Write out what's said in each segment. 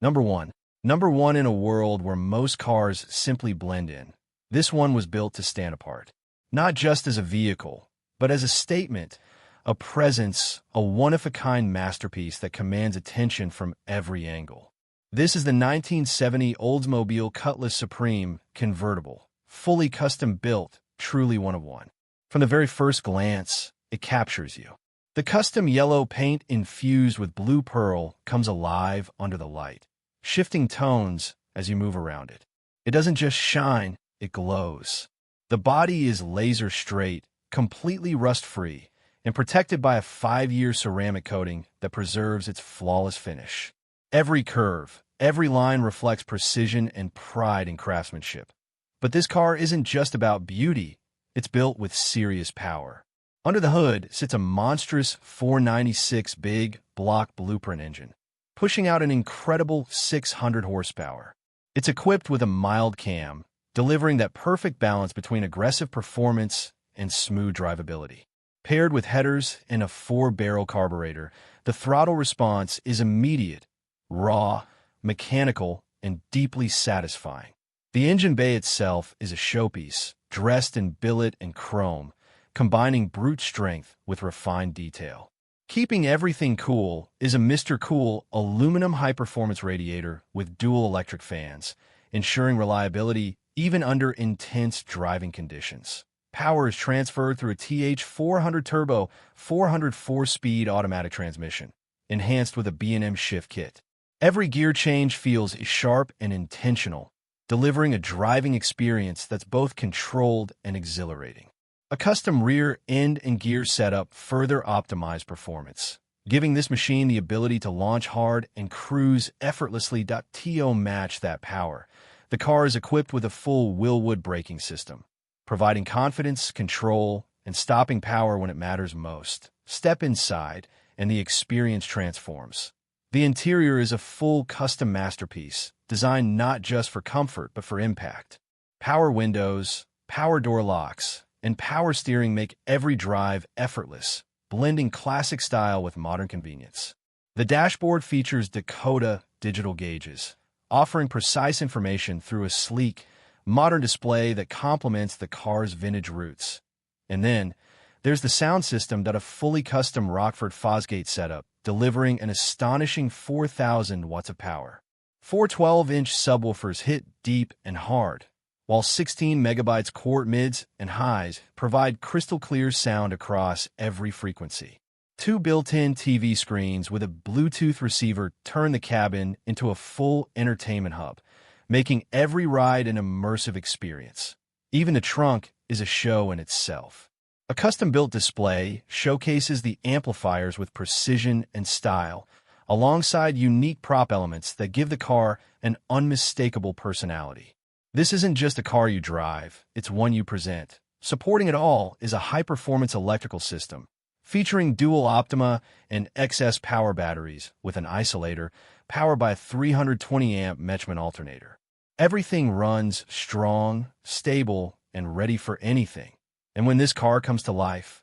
Number 1. Number 1 in a world where most cars simply blend in. This one was built to stand apart. Not just as a vehicle, but as a statement, a presence, a one-of-a-kind masterpiece that commands attention from every angle. This is the 1970 Oldsmobile Cutlass Supreme convertible, fully custom-built, truly one-of-one. From the very first glance, it captures you. The custom yellow paint infused with blue pearl comes alive under the light, shifting tones as you move around it. It doesn't just shine, it glows. The body is laser straight, completely rust-free, and protected by a 5-year ceramic coating that preserves its flawless finish. Every curve, every line reflects precision and pride in craftsmanship. But this car isn't just about beauty, it's built with serious power. Under the hood sits a monstrous 496 big block blueprint engine, pushing out an incredible 600 horsepower. It's equipped with a mild cam, delivering that perfect balance between aggressive performance and smooth drivability. Paired with headers and a 4-barrel carburetor, the throttle response is immediate, raw, mechanical, and deeply satisfying. The engine bay itself is a showpiece, dressed in billet and chrome, combining brute strength with refined detail. Keeping everything cool is a Mr. Cool aluminum high-performance radiator with dual electric fans, ensuring reliability even under intense driving conditions. Power is transferred through a TH400 turbo 404-speed automatic transmission, enhanced with a B&M shift kit. Every gear change feels sharp and intentional, delivering a driving experience that's both controlled and exhilarating. A custom rear end and gear setup further optimize performance, giving this machine the ability to launch hard and cruise effortlessly. To match that power, the car is equipped with a full Willwood braking system, providing confidence, control, and stopping power when it matters most. Step inside, and the experience transforms. The interior is a full custom masterpiece, designed not just for comfort but for impact. Power windows, power door locks, and power steering make every drive effortless, blending classic style with modern convenience. The dashboard features Dakota digital gauges, offering precise information through a sleek, modern display that complements the car's vintage roots. And then, there's the sound system that a fully custom Rockford Fosgate setup, delivering an astonishing 4,000 watts of power. 4 12-inch subwoofers hit deep and hard, while 16 megabytes quart mids and highs provide crystal-clear sound across every frequency. 2 built-in TV screens with a Bluetooth receiver turn the cabin into a full entertainment hub, making every ride an immersive experience. Even the trunk is a show in itself. A custom-built display showcases the amplifiers with precision and style, alongside unique prop elements that give the car an unmistakable personality. This isn't just a car you drive, it's one you present. Supporting it all is a high-performance electrical system, featuring dual Optima and XS power batteries with an isolator powered by a 320-amp Mechman alternator. Everything runs strong, stable, and ready for anything. And when this car comes to life,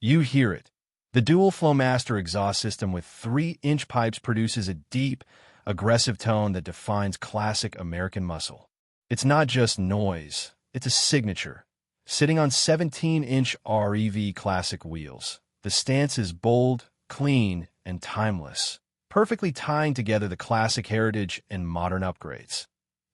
you hear it. The dual Flowmaster exhaust system with 3-inch pipes produces a deep, aggressive tone that defines classic American muscle. It's not just noise, it's a signature. Sitting on 17-inch REV classic wheels, the stance is bold, clean, and timeless, perfectly tying together the classic heritage and modern upgrades.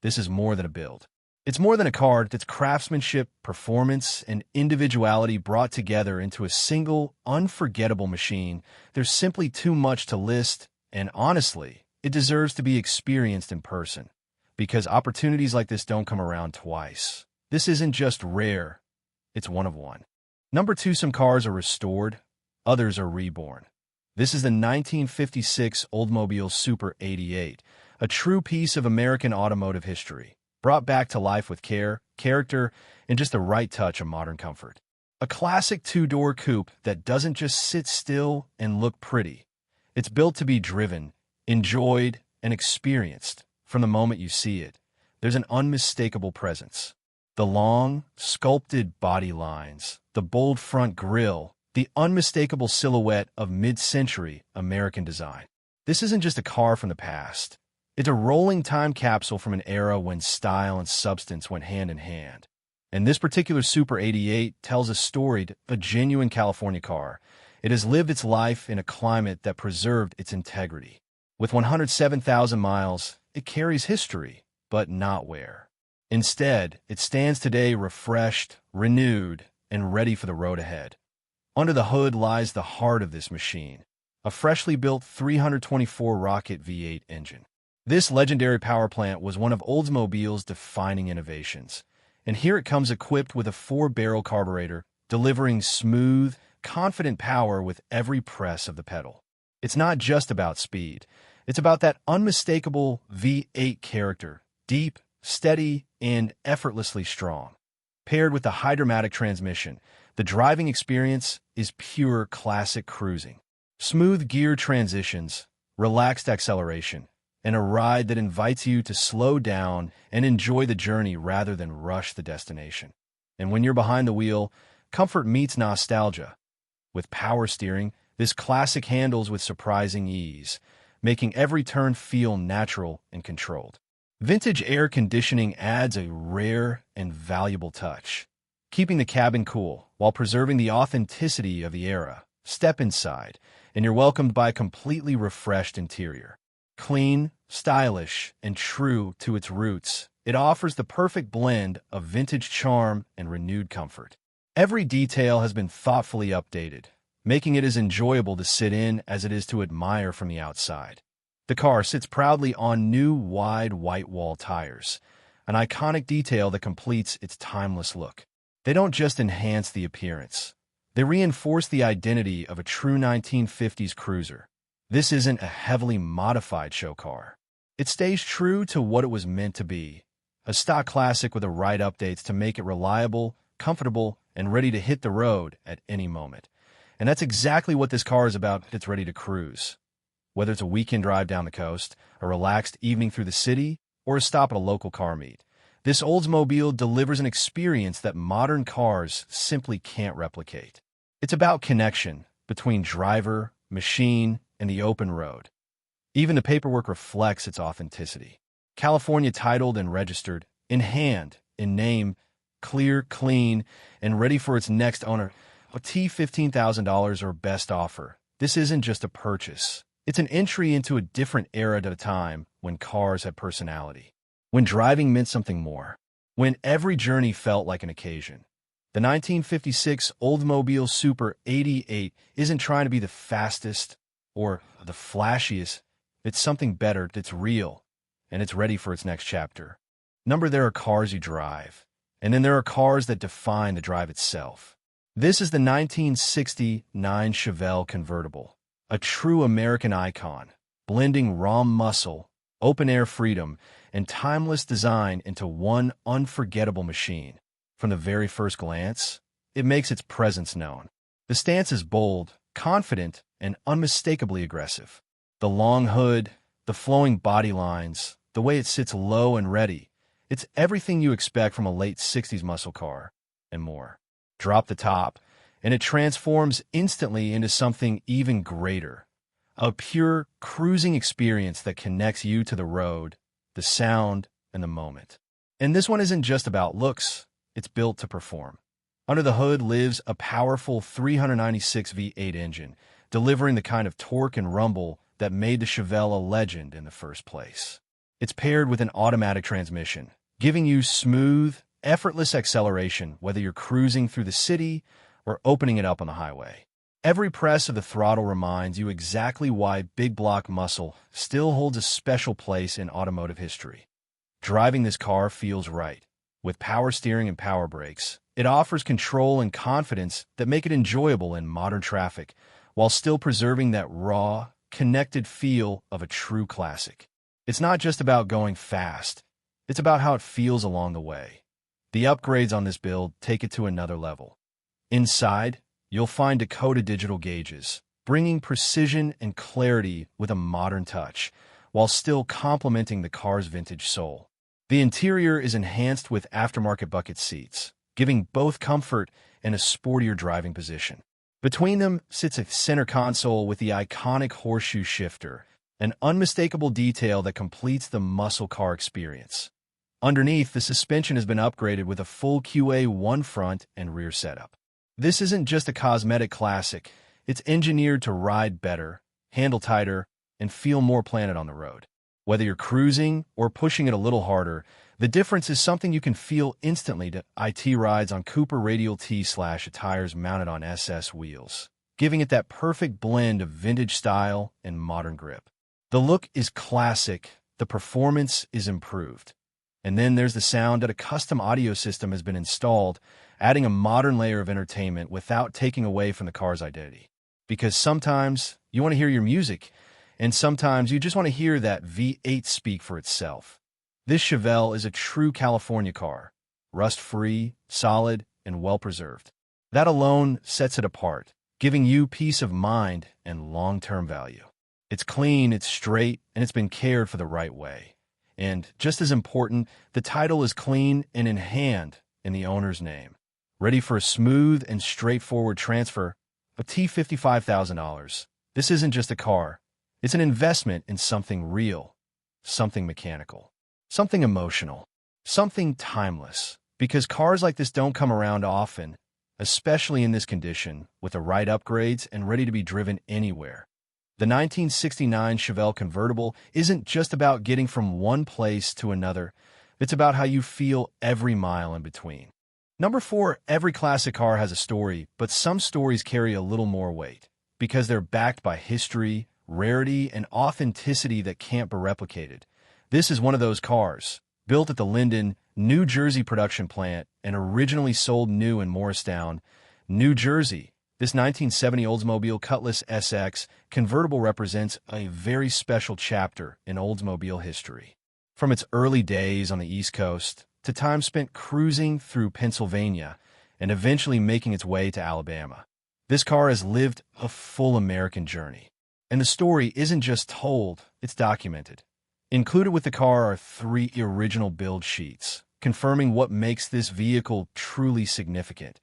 This is more than a build. It's more than a car, it's craftsmanship, performance, and individuality brought together into a single, unforgettable machine. There's simply too much to list, and honestly, it deserves to be experienced in person, because opportunities like this don't come around twice. This isn't just rare, it's one of one. Number 2, some cars are restored, others are reborn. This is the 1956 Oldsmobile Super 88, a true piece of American automotive history, brought back to life with care, character, and just the right touch of modern comfort. A classic 2-door coupe that doesn't just sit still and look pretty. It's built to be driven, enjoyed, and experienced from the moment you see it. There's an unmistakable presence. The long, sculpted body lines, the bold front grille, the unmistakable silhouette of mid-century American design. This isn't just a car from the past. It's a rolling time capsule from an era when style and substance went hand in hand. And this particular Super 88 tells a story, a genuine California car. It has lived its life in a climate that preserved its integrity. With 107,000 miles, it carries history, but not wear. Instead, it stands today refreshed, renewed, and ready for the road ahead. Under the hood lies the heart of this machine, a freshly built 324 rocket V8 engine. This legendary power plant was one of Oldsmobile's defining innovations, and here it comes equipped with a 4-barrel carburetor, delivering smooth, confident power with every press of the pedal. It's not just about speed. It's about that unmistakable V8 character, deep, steady, and effortlessly strong. Paired with the Hydra-Matic transmission, the driving experience is pure classic cruising. Smooth gear transitions, relaxed acceleration, and a ride that invites you to slow down and enjoy the journey rather than rush the destination. And when you're behind the wheel, comfort meets nostalgia. With power steering, this classic handles with surprising ease, making every turn feel natural and controlled. Vintage air conditioning adds a rare and valuable touch, keeping the cabin cool while preserving the authenticity of the era. Step inside, and you're welcomed by a completely refreshed interior. Clean, stylish, and true to its roots, it offers the perfect blend of vintage charm and renewed comfort. Every detail has been thoughtfully updated, making it as enjoyable to sit in as it is to admire from the outside. The car sits proudly on new, wide, white wall tires, an iconic detail that completes its timeless look. They don't just enhance the appearance. They reinforce the identity of a true 1950s cruiser. This isn't a heavily modified show car. It stays true to what it was meant to be, a stock classic with the right updates to make it reliable, comfortable, and ready to hit the road at any moment. And that's exactly what this car is about. It's ready to cruise. Whether it's a weekend drive down the coast, a relaxed evening through the city, or a stop at a local car meet, this Oldsmobile delivers an experience that modern cars simply can't replicate. It's about connection between driver, machine, and the open road. Even the paperwork reflects its authenticity. California titled and registered, in hand, in name, clear, clean, and ready for its next owner. A $15,000 or best offer. This isn't just a purchase. It's an entry into a different era at a time when cars had personality, when driving meant something more, when every journey felt like an occasion. The 1956 Oldsmobile Super 88 isn't trying to be the fastest or the flashiest. It's something better that's real, and it's ready for its next chapter. There are cars you drive, and then there are cars that define the drive itself. This is the 1969 Chevelle convertible, a true American icon, blending raw muscle, open-air freedom, and timeless design into one unforgettable machine. From the very first glance, it makes its presence known. The stance is bold, confident, and unmistakably aggressive. The long hood, the flowing body lines, the way it sits low and ready, it's everything you expect from a late 60s muscle car, and more. Drop the top, and it transforms instantly into something even greater. A pure, cruising experience that connects you to the road, the sound, and the moment. And this one isn't just about looks. It's built to perform. Under the hood lives a powerful 396 V8 engine, delivering the kind of torque and rumble that made the Chevelle a legend in the first place. It's paired with an automatic transmission, giving you smooth, effortless acceleration whether you're cruising through the city or opening it up on the highway. Every press of the throttle reminds you exactly why big block muscle still holds a special place in automotive history. Driving this car feels right. With power steering and power brakes, it offers control and confidence that make it enjoyable in modern traffic, while still preserving that raw, connected feel of a true classic. It's not just about going fast. It's about how it feels along the way. The upgrades on this build take it to another level. Inside, you'll find Dakota digital gauges, bringing precision and clarity with a modern touch, while still complementing the car's vintage soul. The interior is enhanced with aftermarket bucket seats, giving both comfort and a sportier driving position. Between them sits a center console with the iconic horseshoe shifter, an unmistakable detail that completes the muscle car experience. Underneath, the suspension has been upgraded with a full QA1 front and rear setup. This isn't just a cosmetic classic, it's engineered to ride better, handle tighter, and feel more planted on the road. Whether you're cruising or pushing it a little harder, the difference is something you can feel instantly to IT rides on Cooper Radial T/tires mounted on SS wheels, giving it that perfect blend of vintage style and modern grip. The look is classic, the performance is improved. And then there's the sound that a custom audio system has been installed, adding a modern layer of entertainment without taking away from the car's identity. Because sometimes you want to hear your music, and sometimes you just want to hear that V8 speak for itself. This Chevelle is a true California car, rust-free, solid, and well-preserved. That alone sets it apart, giving you peace of mind and long-term value. It's clean, it's straight, and it's been cared for the right way. And, just as important, the title is clean and in hand in the owner's name. Ready for a smooth and straightforward transfer of $55,000. This isn't just a car. It's an investment in something real, something mechanical, something emotional, something timeless. Because cars like this don't come around often, especially in this condition, with the right upgrades and ready to be driven anywhere. The 1969 Chevelle convertible isn't just about getting from one place to another. It's about how you feel every mile in between. Number 4, every classic car has a story, but some stories carry a little more weight because they're backed by history, rarity, and authenticity that can't be replicated. This is one of those cars, built at the Linden, New Jersey production plant and originally sold new in Morristown, New Jersey. This 1970 Oldsmobile Cutlass SX convertible represents a very special chapter in Oldsmobile history. From its early days on the East Coast to time spent cruising through Pennsylvania and eventually making its way to Alabama, this car has lived a full American journey. And the story isn't just told, it's documented. Included with the car are 3 original build sheets, confirming what makes this vehicle truly significant.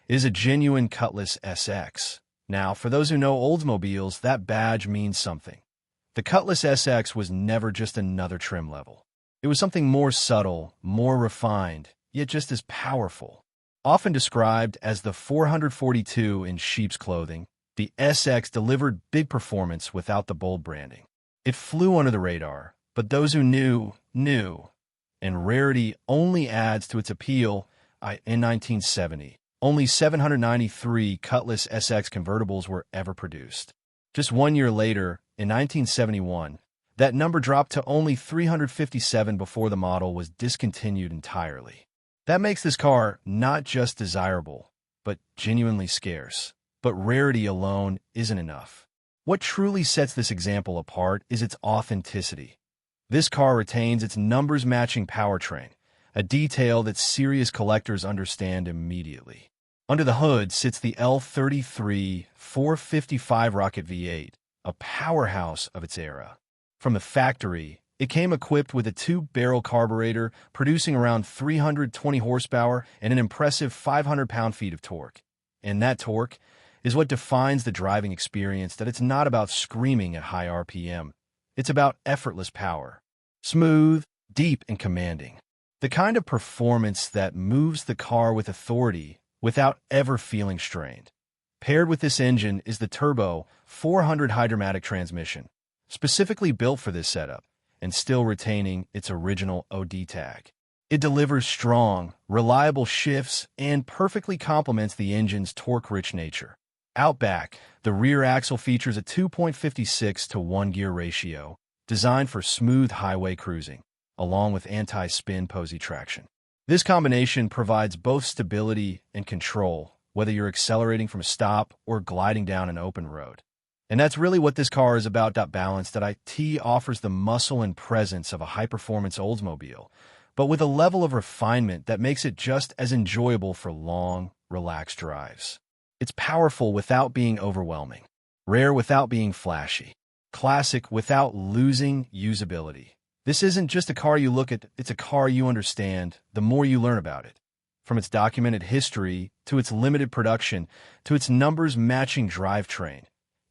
It is a genuine Cutlass SX. Now, for those who know Oldsmobiles, that badge means something. The Cutlass SX was never just another trim level. It was something more subtle, more refined, yet just as powerful. Often described as the 442 in sheep's clothing, the SX delivered big performance without the bold branding. It flew under the radar, but those who knew, knew. And rarity only adds to its appeal. In 1970, only 793 Cutlass SX convertibles were ever produced. Just 1 year later, in 1971, that number dropped to only 357 before the model was discontinued entirely. That makes this car not just desirable, but genuinely scarce. But rarity alone isn't enough. What truly sets this example apart is its authenticity. This car retains its numbers-matching powertrain, a detail that serious collectors understand immediately. Under the hood sits the L33 455 Rocket V8, a powerhouse of its era. From the factory, it came equipped with a 2-barrel carburetor producing around 320 horsepower and an impressive 500 pound-feet of torque. And that torque is what defines the driving experience, that it's not about screaming at high RPM. It's about effortless power. Smooth, deep, and commanding. The kind of performance that moves the car with authority without ever feeling strained. Paired with this engine is the Turbo 400 Hydromatic transmission, specifically built for this setup, and still retaining its original OD tag. It delivers strong, reliable shifts and perfectly complements the engine's torque-rich nature. Out back, the rear axle features a 2.56 to 1 gear ratio, designed for smooth highway cruising, along with anti-spin posy traction. This combination provides both stability and control, whether you're accelerating from a stop or gliding down an open road. And that's really what this car is about. Balanced IT offers the muscle and presence of a high-performance Oldsmobile, but with a level of refinement that makes it just as enjoyable for long, relaxed drives. It's powerful without being overwhelming, rare without being flashy, classic without losing usability. This isn't just a car you look at, it's a car you understand the more you learn about it. From its documented history, to its limited production, to its numbers-matching drivetrain,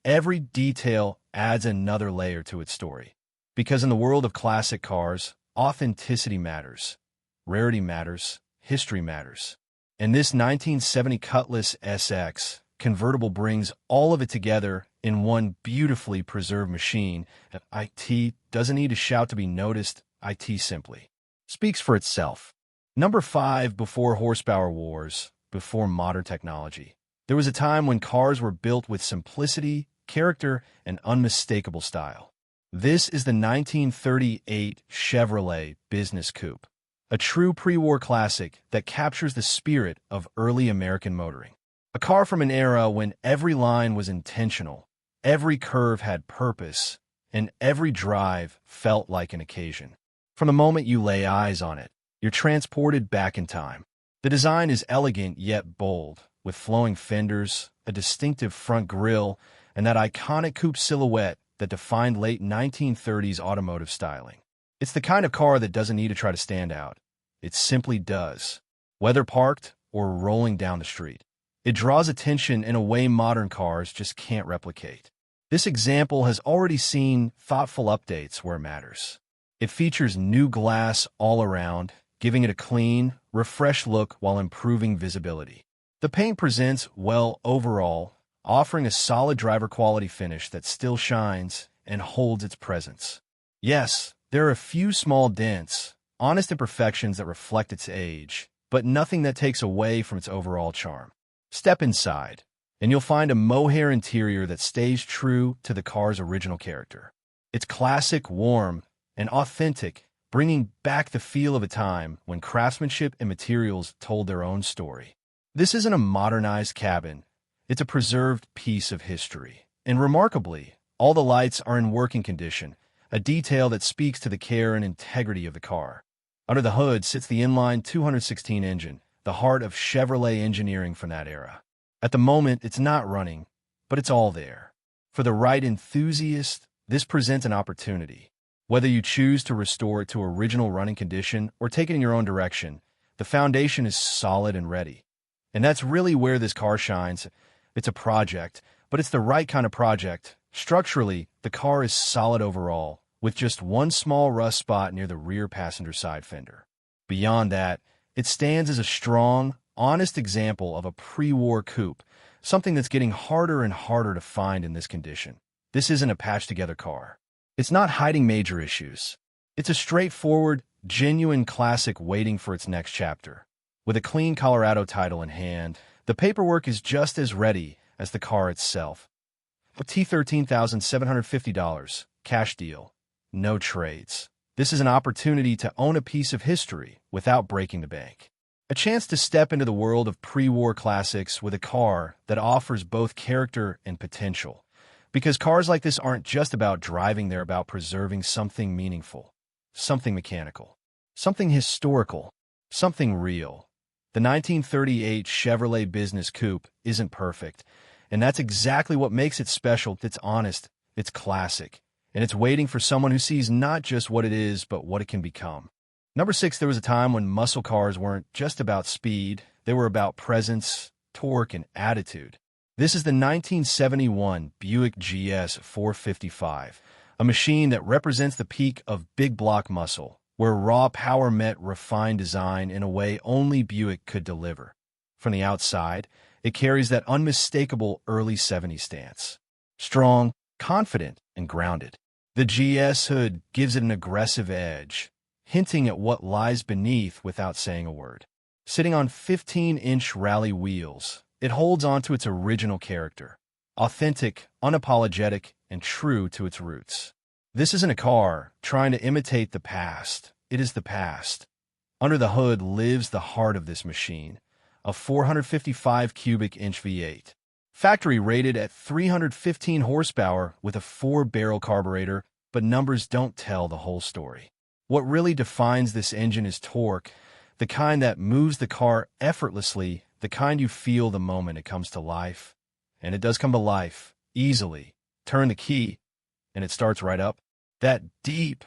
every detail adds another layer to its story. Because in the world of classic cars, authenticity matters, rarity matters, history matters. And this 1970 Cutlass SX convertible brings all of it together in one beautifully preserved machine. IT doesn't need to shout to be noticed. IT simply speaks for itself. Number 5, before horsepower wars, before modern technology. There was a time when cars were built with simplicity, character, and unmistakable style. This is the 1938 Chevrolet Business Coupe, a true pre-war classic that captures the spirit of early American motoring. A car from an era when every line was intentional, every curve had purpose, and every drive felt like an occasion. From the moment you lay eyes on it, you're transported back in time. The design is elegant yet bold, with flowing fenders, a distinctive front grille, and that iconic coupe silhouette that defined late 1930s automotive styling. It's the kind of car that doesn't need to try to stand out. It simply does, whether parked or rolling down the street. It draws attention in a way modern cars just can't replicate. This example has already seen thoughtful updates where it matters. It features new glass all around, giving it a clean, refreshed look while improving visibility. The paint presents well overall, offering a solid driver quality finish that still shines and holds its presence. Yes, there are a few small dents, honest imperfections that reflect its age, but nothing that takes away from its overall charm. Step inside, and you'll find a mohair interior that stays true to the car's original character. It's classic, warm, and authentic, bringing back the feel of a time when craftsmanship and materials told their own story. This isn't a modernized cabin. It's a preserved piece of history. And remarkably, all the lights are in working condition, a detail that speaks to the care and integrity of the car. Under the hood sits the inline 216 engine, the heart of Chevrolet engineering from that era. At the moment, it's not running, but it's all there. For the right enthusiast, this presents an opportunity. Whether you choose to restore it to original running condition or take it in your own direction, the foundation is solid and ready. And that's really where this car shines. It's a project, but it's the right kind of project. Structurally, the car is solid overall, with just one small rust spot near the rear passenger side fender. Beyond that, it stands as a strong, honest example of a pre-war coupe, something that's getting harder and harder to find in this condition. This isn't a patched-together car. It's not hiding major issues. It's a straightforward, genuine classic waiting for its next chapter. With a clean Colorado title in hand, the paperwork is just as ready as the car itself. $13,750, cash deal, no trades. This is an opportunity to own a piece of history without breaking the bank. A chance to step into the world of pre-war classics with a car that offers both character and potential. Because cars like this aren't just about driving, they're about preserving something meaningful, something mechanical, something historical, something real. The 1938 Chevrolet Business Coupe isn't perfect, and that's exactly what makes it special. It's honest, it's classic, and it's waiting for someone who sees not just what it is, but what it can become. Number 6, there was a time when muscle cars weren't just about speed, they were about presence, torque, and attitude. This is the 1971 Buick GS 455, a machine that represents the peak of big block muscle, where raw power met refined design in a way only Buick could deliver. From the outside, it carries that unmistakable early 70s stance. Strong, confident, and grounded. The GS hood gives it an aggressive edge, hinting at what lies beneath without saying a word. Sitting on 15-inch rally wheels, it holds on to its original character, authentic, unapologetic, and true to its roots. This isn't a car trying to imitate the past. It is the past. Under the hood lives the heart of this machine, a 455 cubic inch V8. Factory rated at 315 horsepower with a 4-barrel carburetor, but numbers don't tell the whole story. What really defines this engine is torque, the kind that moves the car effortlessly, the kind you feel the moment it comes to life. And it does come to life, easily. Turn the key, and it starts right up. That deep,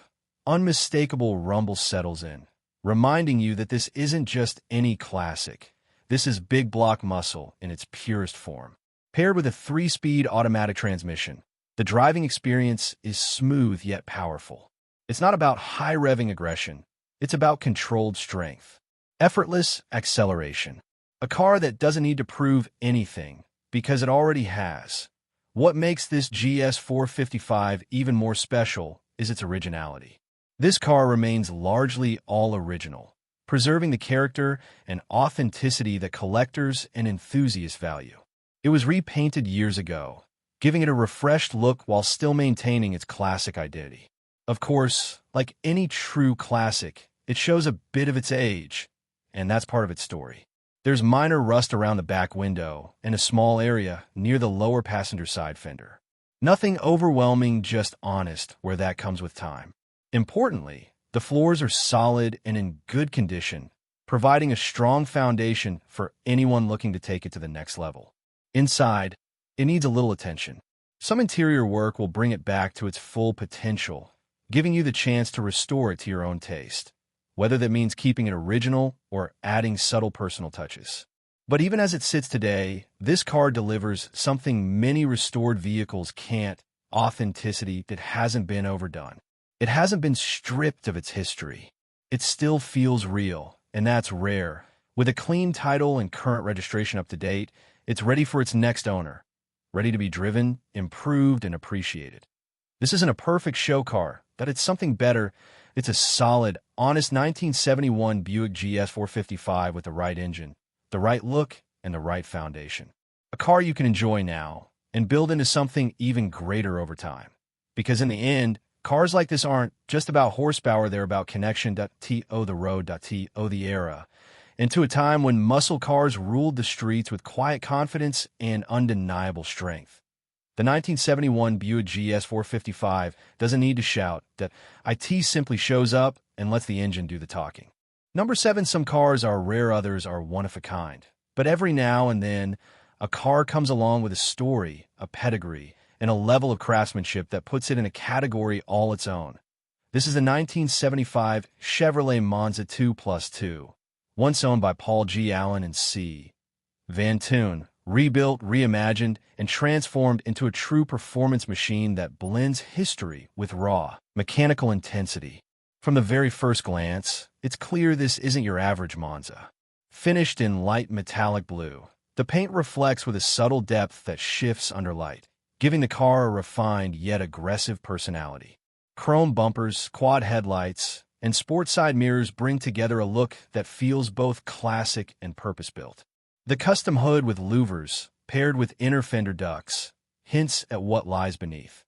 unmistakable rumble settles in, reminding you that this isn't just any classic. This is big block muscle in its purest form. Paired with a 3-speed automatic transmission, the driving experience is smooth yet powerful. It's not about high-revving aggression, it's about controlled strength. Effortless acceleration. A car that doesn't need to prove anything, because it already has. What makes this GS455 even more special is its originality. This car remains largely all original, preserving the character and authenticity that collectors and enthusiasts value. It was repainted years ago, giving it a refreshed look while still maintaining its classic identity. Of course, like any true classic, it shows a bit of its age, and that's part of its story. There's minor rust around the back window and a small area near the lower passenger side fender. Nothing overwhelming, just honest where that comes with time. Importantly, the floors are solid and in good condition, providing a strong foundation for anyone looking to take it to the next level. Inside, it needs a little attention. Some interior work will bring it back to its full potential, giving you the chance to restore it to your own taste, whether that means keeping it original or adding subtle personal touches. But even as it sits today, this car delivers something many restored vehicles can't: authenticity that hasn't been overdone. It hasn't been stripped of its history. It still feels real, and that's rare. With a clean title and current registration up to date, it's ready for its next owner, ready to be driven, improved, and appreciated. This isn't a perfect show car, but it's something better. It's a solid, honest 1971 Buick GS455 with the right engine, the right look, and the right foundation. A car you can enjoy now and build into something even greater over time. Because in the end, cars like this aren't just about horsepower, they're about connection. To the road. To the era. Into a time when muscle cars ruled the streets with quiet confidence and undeniable strength. The 1971 Buick GS455 doesn't need to shout. That it simply shows up and lets the engine do the talking. Number 7, some cars are rare, others are one of a kind. But every now and then, a car comes along with a story, a pedigree, and a level of craftsmanship that puts it in a category all its own. This is the 1975 Chevrolet Monza 2+2, once owned by Paul G. Allen and C. Van Toon, rebuilt, reimagined, and transformed into a true performance machine that blends history with raw, mechanical intensity. From the very first glance, it's clear this isn't your average Monza. Finished in light metallic blue, the paint reflects with a subtle depth that shifts under light, giving the car a refined yet aggressive personality. Chrome bumpers, quad headlights, and sport side mirrors bring together a look that feels both classic and purpose-built. The custom hood with louvers, paired with inner fender ducts, hints at what lies beneath.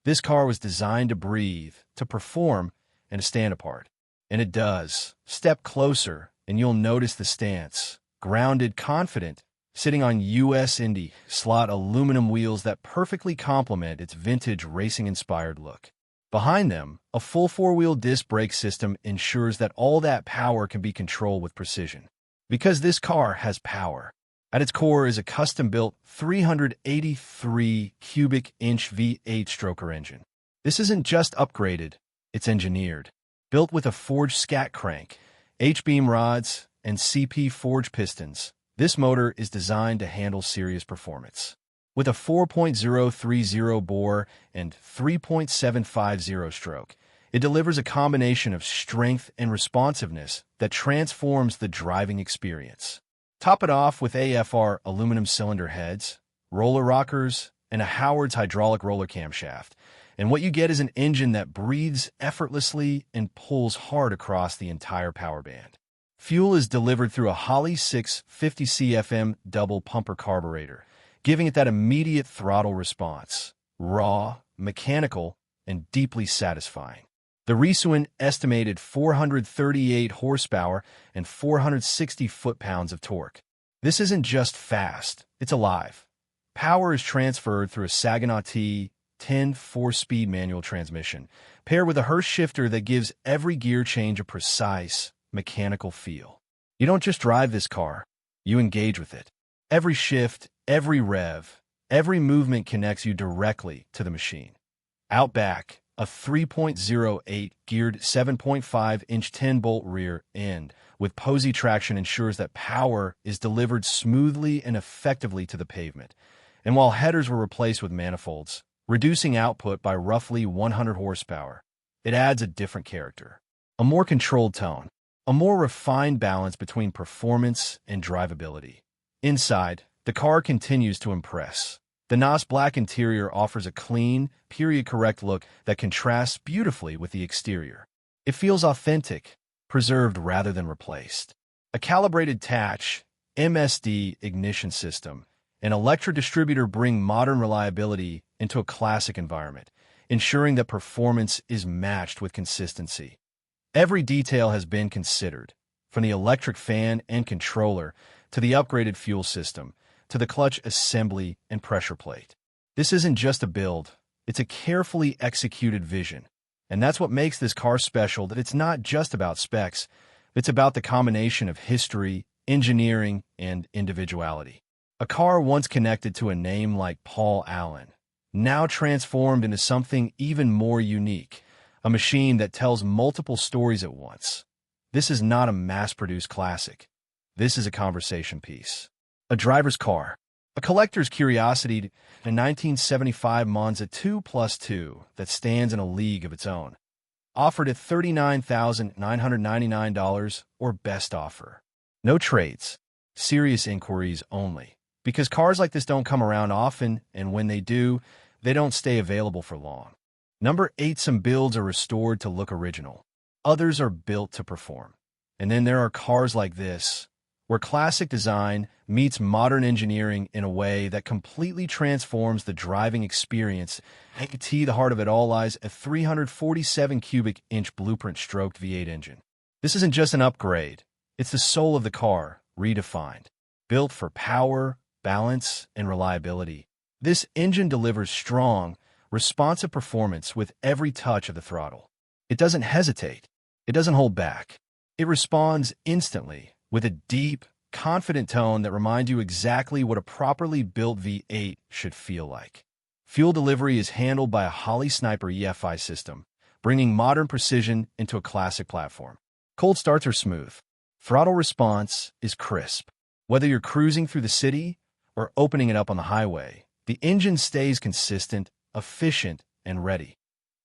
This car was designed to breathe, to perform, and to stand apart. And it does. Step closer, and you'll notice the stance. Grounded, confident, sitting on US Indy slot aluminum wheels that perfectly complement its vintage racing-inspired look. Behind them, a full 4-wheel disc brake system ensures that all that power can be controlled with precision. Because this car has power. At its core is a custom-built 383 cubic inch V8 stroker engine. This isn't just upgraded, it's engineered. Built with a forged scat crank, H-beam rods, and CP forged pistons, this motor is designed to handle serious performance. With a 4.030 bore and 3.750 stroke, it delivers a combination of strength and responsiveness that transforms the driving experience. Top it off with AFR aluminum cylinder heads, roller rockers, and a Howard's hydraulic roller camshaft. And what you get is an engine that breathes effortlessly and pulls hard across the entire power band. Fuel is delivered through a Holley 650 CFM double pumper carburetor, giving it that immediate throttle response. Raw, mechanical, and deeply satisfying. The Risuin estimated 438 horsepower and 460 foot-pounds of torque. This isn't just fast, it's alive. Power is transferred through a Saginaw T10 4-speed manual transmission, paired with a Hurst shifter that gives every gear change a precise, mechanical feel. You don't just drive this car, you engage with it. Every shift, every rev, every movement connects you directly to the machine. Out back, a 3.08 geared 7.5-inch 10-bolt rear end with Posey traction ensures that power is delivered smoothly and effectively to the pavement. and while headers were replaced with manifolds, reducing output by roughly 100 horsepower, it adds a different character, a more controlled tone, a more refined balance between performance and drivability. Inside, the car continues to impress. The NOS black interior offers a clean, period-correct look that contrasts beautifully with the exterior. It feels authentic, preserved rather than replaced. A calibrated Touch, MSD ignition system, and electro-distributor bring modern reliability into a classic environment, ensuring that performance is matched with consistency. Every detail has been considered, from the electric fan and controller to the upgraded fuel system, to the clutch assembly and pressure plate. This isn't just a build, it's a carefully executed vision. And that's what makes this car special, that it's not just about specs, it's about the combination of history, engineering, and individuality. A car once connected to a name like Paul Allen, now transformed into something even more unique, a machine that tells multiple stories at once. This is not a mass-produced classic. This is a conversation piece. A driver's car, a collector's curiosity, a 1975 Monza 2+2 that stands in a league of its own. Offered at $39,999 or best offer. No trades, serious inquiries only. Because cars like this don't come around often, and when they do, they don't stay available for long. Number 8, some builds are restored to look original. Others are built to perform. And then there are cars like this, where classic design meets modern engineering in a way that completely transforms the driving experience. AT, the heart of it all, lies a 347 cubic inch blueprint-stroked V8 engine. This isn't just an upgrade. It's the soul of the car, redefined. Built for power, balance, and reliability, this engine delivers strong, responsive performance with every touch of the throttle. It doesn't hesitate. It doesn't hold back. It responds instantly, with a deep, confident tone that reminds you exactly what a properly built V8 should feel like. Fuel delivery is handled by a Holley Sniper EFI system, bringing modern precision into a classic platform. Cold starts are smooth. Throttle response is crisp. Whether you're cruising through the city or opening it up on the highway, the engine stays consistent, efficient, and ready.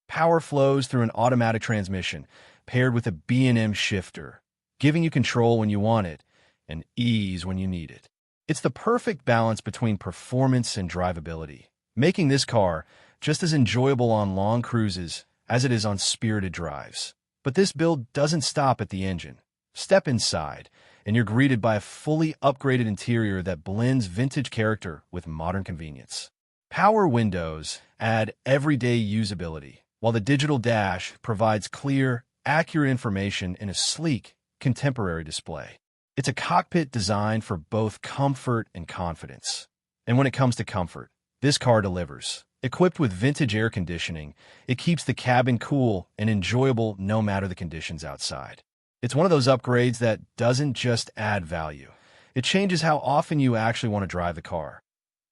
Power flows through an automatic transmission paired with a B&M shifter, giving you control when you want it and ease when you need it. It's the perfect balance between performance and drivability, making this car just as enjoyable on long cruises as it is on spirited drives. But this build doesn't stop at the engine. Step inside, and you're greeted by a fully upgraded interior that blends vintage character with modern convenience. Power windows add everyday usability, while the digital dash provides clear, accurate information in a sleek, contemporary display. It's a cockpit designed for both comfort and confidence. And when it comes to comfort, this car delivers. Equipped with vintage air conditioning, it keeps the cabin cool and enjoyable no matter the conditions outside. It's one of those upgrades that doesn't just add value. It changes how often you actually want to drive the car.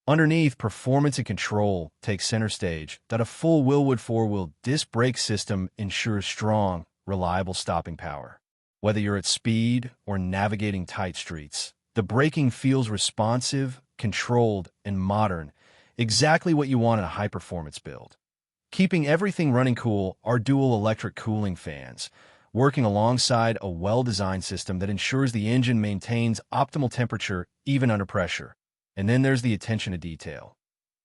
Underneath, performance and control take center stage, that a full Wilwood 4-wheel disc brake system ensures strong, reliable stopping power. Whether you're at speed or navigating tight streets, the braking feels responsive, controlled, and modern, exactly what you want in a high-performance build. Keeping everything running cool are dual electric cooling fans, working alongside a well-designed system that ensures the engine maintains optimal temperature even under pressure. And then there's the attention to detail.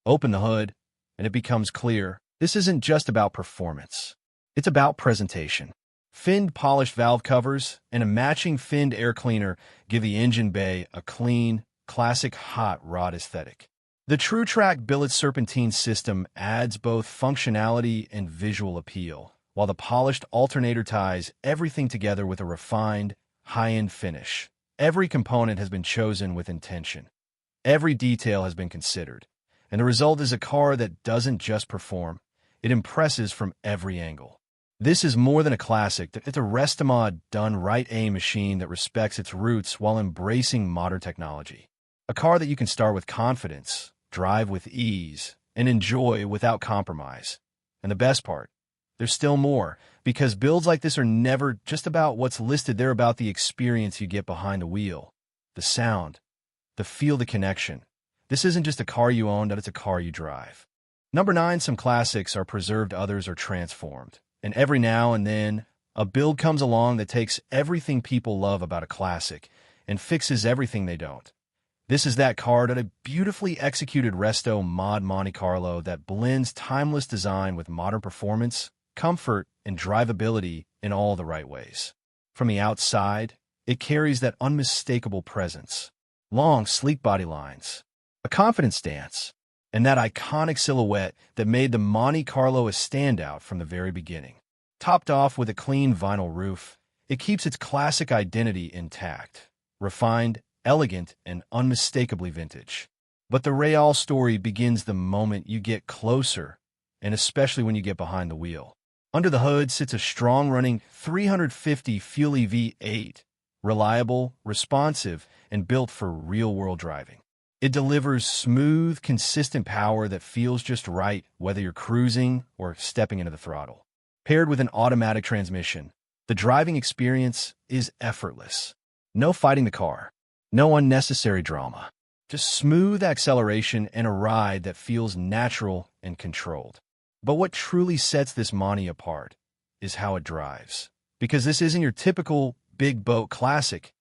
Open the hood, and it becomes clear this isn't just about performance. It's about presentation. Finned polished valve covers and a matching finned air cleaner give the engine bay a clean, classic hot rod aesthetic. The TrueTrack billet serpentine system adds both functionality and visual appeal, while the polished alternator ties everything together with a refined, high-end finish. Every component has been chosen with intention. Every detail has been considered, and the result is a car that doesn't just perform, it impresses from every angle. This is more than a classic, it's a Restomod done right, a machine that respects its roots while embracing modern technology. A car that you can start with confidence, drive with ease, and enjoy without compromise. And the best part, there's still more, because builds like this are never just about what's listed, they're about the experience you get behind the wheel, the sound, the feel, the connection, This isn't just a car you own, that it's a car you drive. Number 9, some classics are preserved, others are transformed. And every now and then, a build comes along that takes everything people love about a classic and fixes everything they don't. This is that car, that a beautifully executed Resto Mod Monte Carlo that blends timeless design with modern performance, comfort, and drivability in all the right ways. From the outside, it carries that unmistakable presence, long, sleek body lines, a confident stance, and that iconic silhouette that made the Monte Carlo a standout from the very beginning. Topped off with a clean vinyl roof, it keeps its classic identity intact, refined, elegant, and unmistakably vintage. But the Real story begins the moment you get closer, and especially when you get behind the wheel. Under the hood sits a strong-running 350 Fuel V8, reliable, responsive, and built for real-world driving. It delivers smooth, consistent power that feels just right, whether you're cruising or stepping into the throttle. Paired with an automatic transmission, the driving experience is effortless. No fighting the car, no unnecessary drama, just smooth acceleration and a ride that feels natural and controlled. But what truly sets this Monte apart is how it drives. Because this isn't your typical big boat classic.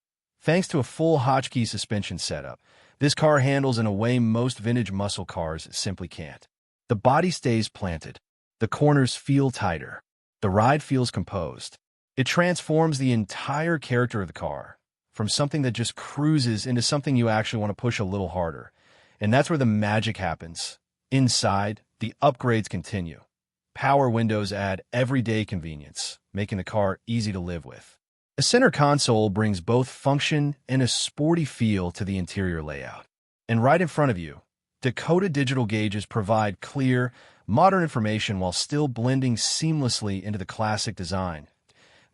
Thanks to a full Hotchkiss suspension setup, this car handles in a way most vintage muscle cars simply can't. The body stays planted. The corners feel tighter. The ride feels composed. It transforms the entire character of the car, from something that just cruises into something you actually want to push a little harder. And that's where the magic happens. Inside, the upgrades continue. Power windows add everyday convenience, making the car easy to live with. A center console brings both function and a sporty feel to the interior layout. And right in front of you, Dakota digital gauges provide clear, modern information while still blending seamlessly into the classic design.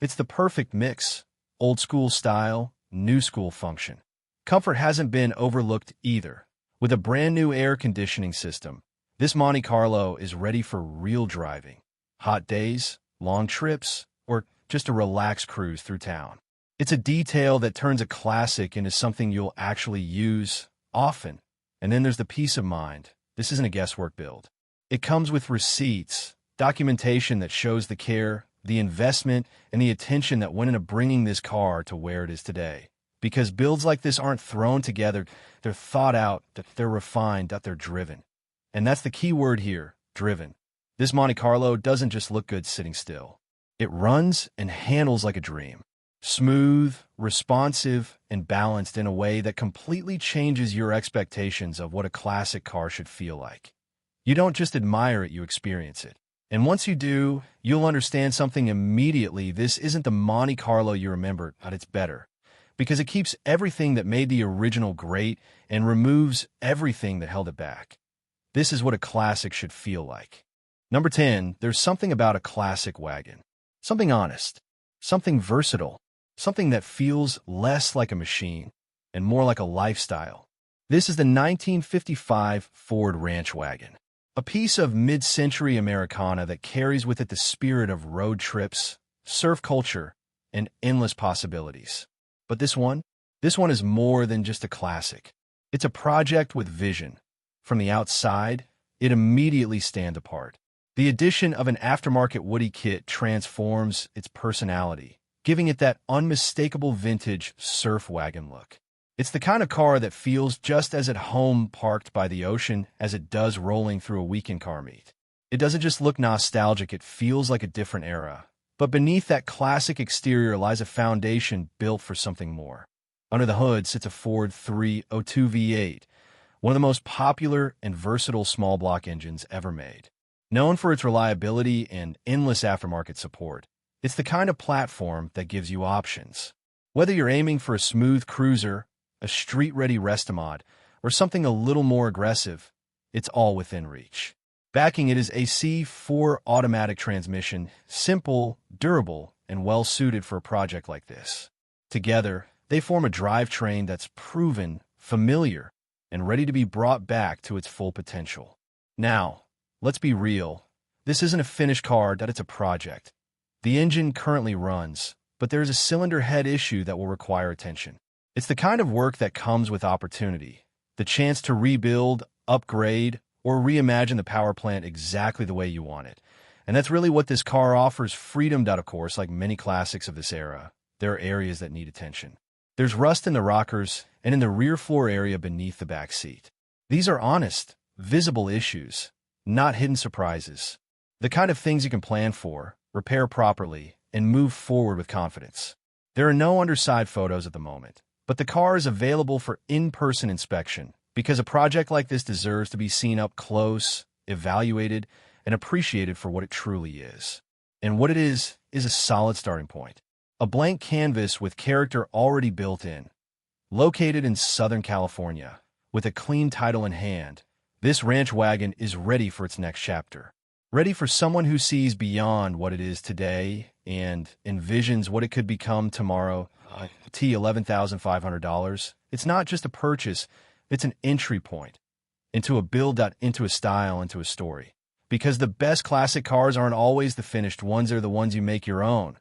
It's the perfect mix: old school style, new school function. Comfort hasn't been overlooked either. With a brand new air conditioning system, this Monte Carlo is ready for real driving. Hot days, long trips, or just a relaxed cruise through town. It's a detail that turns a classic into something you'll actually use often. And then there's the peace of mind. This isn't a guesswork build. It comes with receipts, documentation that shows the care, the investment, and the attention that went into bringing this car to where it is today. Because builds like this aren't thrown together, they're thought out, that they're refined, that they're driven. And that's the key word here, driven. This Monte Carlo doesn't just look good sitting still. It runs and handles like a dream. Smooth, responsive, and balanced in a way that completely changes your expectations of what a classic car should feel like. You don't just admire it, you experience it. And once you do, you'll understand something immediately. This isn't the Monte Carlo you remember, but it's better. Because it keeps everything that made the original great and removes everything that held it back. This is what a classic should feel like. Number 10, there's something about a classic wagon. Something honest, something versatile, something that feels less like a machine and more like a lifestyle. This is the 1955 Ford Ranch Wagon, a piece of mid-century Americana that carries with it the spirit of road trips, surf culture, and endless possibilities. But this one is more than just a classic. It's a project with vision. From the outside, it immediately stands apart. The addition of an aftermarket Woody kit transforms its personality, giving it that unmistakable vintage surf wagon look. It's the kind of car that feels just as at home parked by the ocean as it does rolling through a weekend car meet. It doesn't just look nostalgic, it feels like a different era. But beneath that classic exterior lies a foundation built for something more. Under the hood sits a Ford 302 V8, one of the most popular and versatile small block engines ever made. Known for its reliability and endless aftermarket support, it's the kind of platform that gives you options. Whether you're aiming for a smooth cruiser, a street-ready Restomod, or something a little more aggressive, it's all within reach. Backing it is a C4 automatic transmission, simple, durable, and well-suited for a project like this. Together, they form a drivetrain that's proven, familiar, and ready to be brought back to its full potential. Now, let's be real. This isn't a finished car, that it's a project. The engine currently runs, but there's a cylinder head issue that will require attention. It's the kind of work that comes with opportunity, the chance to rebuild, upgrade, or reimagine the power plant exactly the way you want it. And that's really what this car offers freedom. Of course, like many classics of this era, there are areas that need attention. There's rust in the rockers and in the rear floor area beneath the back seat. These are honest, visible issues, not hidden surprises. The kind of things you can plan for, repair properly, and move forward with confidence. There are no underside photos at the moment, but the car is available for in-person inspection because a project like this deserves to be seen up close, evaluated, and appreciated for what it truly is. And what it is a solid starting point. A blank canvas with character already built in. Located in Southern California, with a clean title in hand, this ranch wagon is ready for its next chapter. Ready for someone who sees beyond what it is today and envisions what it could become tomorrow. $11,500. It's not just a purchase, it's an entry point into a build, into a style, into a story. Because the best classic cars aren't always the finished ones, they're the ones you make your own.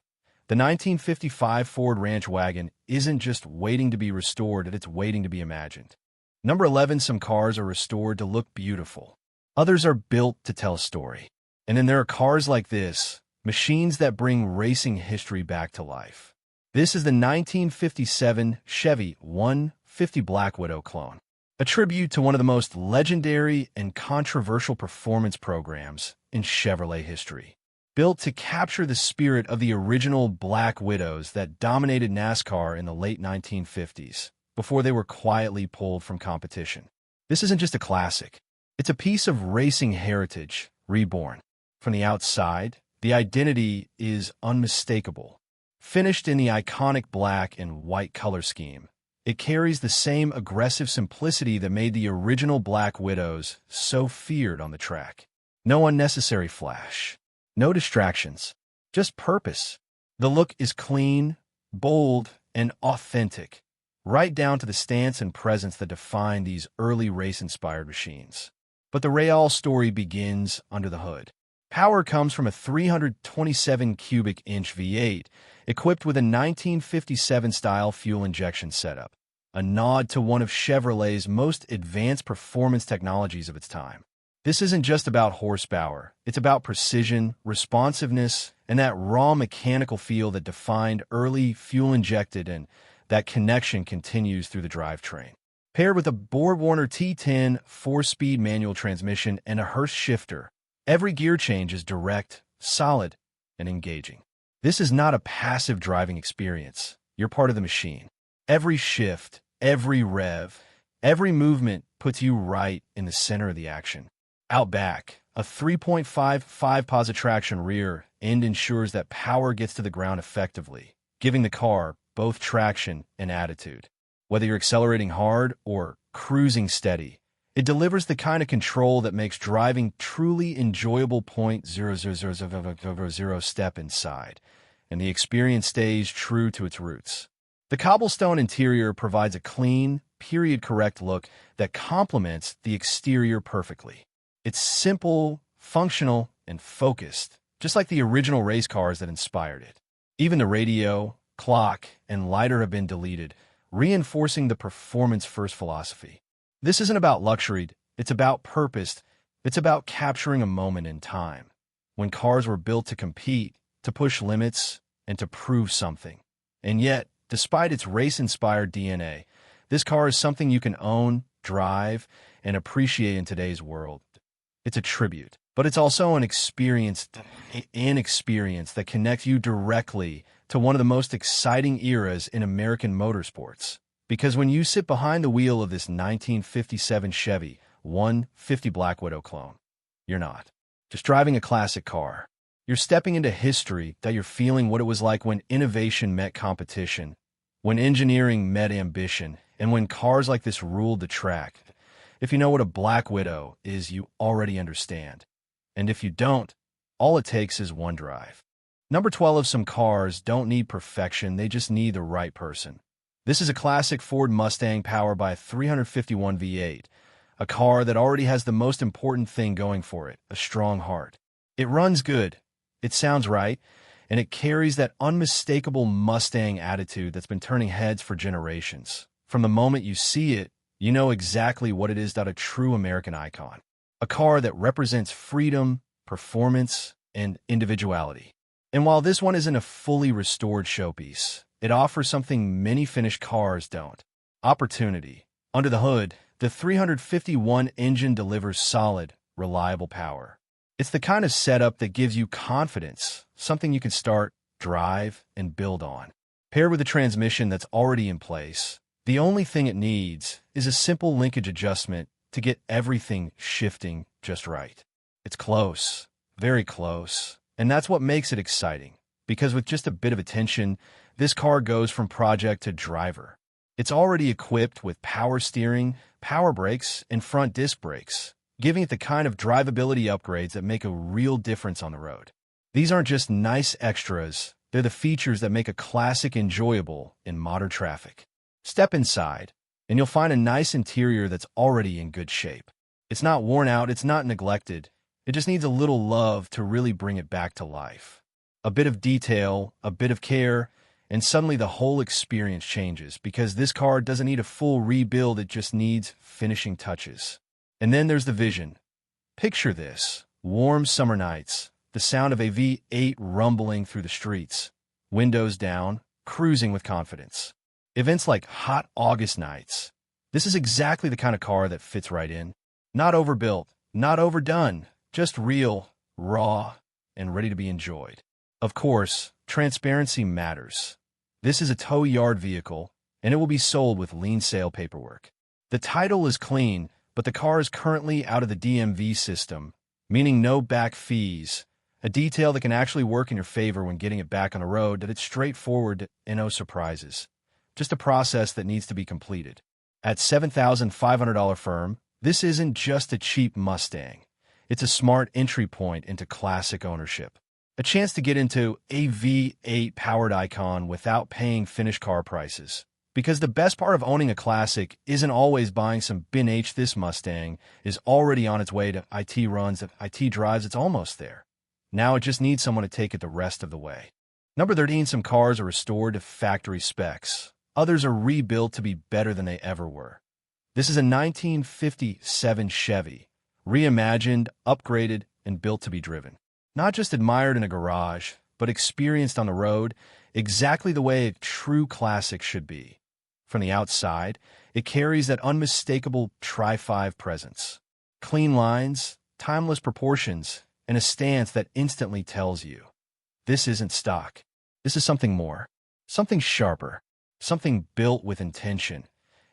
The 1955 Ford Ranch Wagon isn't just waiting to be restored, it's waiting to be imagined. Number 11, some cars are restored to look beautiful. Others are built to tell a story. And then there are cars like this, machines that bring racing history back to life. This is the 1957 Chevy 150 Black Widow clone, a tribute to one of the most legendary and controversial performance programs in Chevrolet history. Built to capture the spirit of the original Black Widows that dominated NASCAR in the late 1950s, before they were quietly pulled from competition. This isn't just a classic. It's a piece of racing heritage, reborn. From the outside, the identity is unmistakable. Finished in the iconic black and white color scheme, it carries the same aggressive simplicity that made the original Black Widows so feared on the track. No unnecessary flash. No distractions. Just purpose. The look is clean, bold, and authentic, right down to the stance and presence that define these early race-inspired machines. But the real story begins under the hood. Power comes from a 327 cubic inch V8, equipped with a 1957-style fuel injection setup, a nod to one of Chevrolet's most advanced performance technologies of its time. This isn't just about horsepower, it's about precision, responsiveness, and that raw mechanical feel that defined early fuel-injected, and that connection continues through the drivetrain. Paired with a BorgWarner T10 4-speed manual transmission and a Hurst shifter, every gear change is direct, solid, and engaging. This is not a passive driving experience. You're part of the machine. Every shift, every rev, every movement puts you right in the center of the action. Out back, a 3.55 positive traction rear end ensures that power gets to the ground effectively, giving the car both traction and attitude. Whether you're accelerating hard or cruising steady, it delivers the kind of control that makes driving truly enjoyable. 0.00000 step inside, and the experience stays true to its roots. The cobblestone interior provides a clean, period-correct look that complements the exterior perfectly. It's simple, functional, and focused, just like the original race cars that inspired it. Even the radio, clock, and lighter have been deleted, reinforcing the performance-first philosophy. This isn't about luxury, it's about purpose, it's about capturing a moment in time, when cars were built to compete, to push limits, and to prove something. And yet, despite its race-inspired DNA, this car is something you can own, drive, and appreciate in today's world. It's a tribute, but it's also an experience that connects you directly to one of the most exciting eras in American motorsports. Because when you sit behind the wheel of this 1957 Chevy 150 Black Widow clone, you're not just driving a classic car. You're stepping into history, that you're feeling what it was like when innovation met competition, when engineering met ambition, and when cars like this ruled the track. If you know what a Black Widow is, you already understand. And if you don't, all it takes is one drive. Number 12, some cars don't need perfection, they just need the right person. This is a classic Ford Mustang powered by a 351 V8, a car that already has the most important thing going for it, a strong heart. It runs good, it sounds right, and it carries that unmistakable Mustang attitude that's been turning heads for generations. From the moment you see it, you know exactly what it is that a true American icon. A car that represents freedom, performance, and individuality. And while this one isn't a fully restored showpiece, it offers something many finished cars don't. Opportunity. Under the hood, the 351 engine delivers solid, reliable power. It's the kind of setup that gives you confidence, something you can start, drive, and build on. Paired with a transmission that's already in place, the only thing it needs is a simple linkage adjustment to get everything shifting just right. It's close, very close, and that's what makes it exciting, because with just a bit of attention, this car goes from project to driver. It's already equipped with power steering, power brakes, and front disc brakes, giving it the kind of drivability upgrades that make a real difference on the road. These aren't just nice extras, they're the features that make a classic enjoyable in modern traffic. Step inside, and you'll find a nice interior that's already in good shape. It's not worn out, it's not neglected, it just needs a little love to really bring it back to life. A bit of detail, a bit of care, and suddenly the whole experience changes because this car doesn't need a full rebuild, it just needs finishing touches. And then there's the vision. Picture this, warm summer nights, the sound of a V8 rumbling through the streets, windows down, cruising with confidence. Events like hot August nights. This is exactly the kind of car that fits right in. Not overbuilt, not overdone, just real, raw, and ready to be enjoyed. Of course, transparency matters. This is a tow yard vehicle, and it will be sold with lien sale paperwork. The title is clean, but the car is currently out of the DMV system, meaning no back fees, a detail that can actually work in your favor when getting it back on the road, that it's straightforward and no surprises. Just a process that needs to be completed. At $7,500 firm, this isn't just a cheap Mustang. It's a smart entry point into classic ownership. A chance to get into a V8 powered icon without paying finished car prices. Because the best part of owning a classic isn't always buying some bin H. This Mustang is already on its way to IT runs, IT drives, it's almost there. Now it just needs someone to take it the rest of the way. Number 13, some cars are restored to factory specs. Others are rebuilt to be better than they ever were. This is a 1957 Chevy, reimagined, upgraded, and built to be driven. Not just admired in a garage, but experienced on the road, exactly the way a true classic should be. From the outside, it carries that unmistakable Tri-5 presence. Clean lines, timeless proportions, and a stance that instantly tells you, this isn't stock. This is something more, something sharper, something built with intention.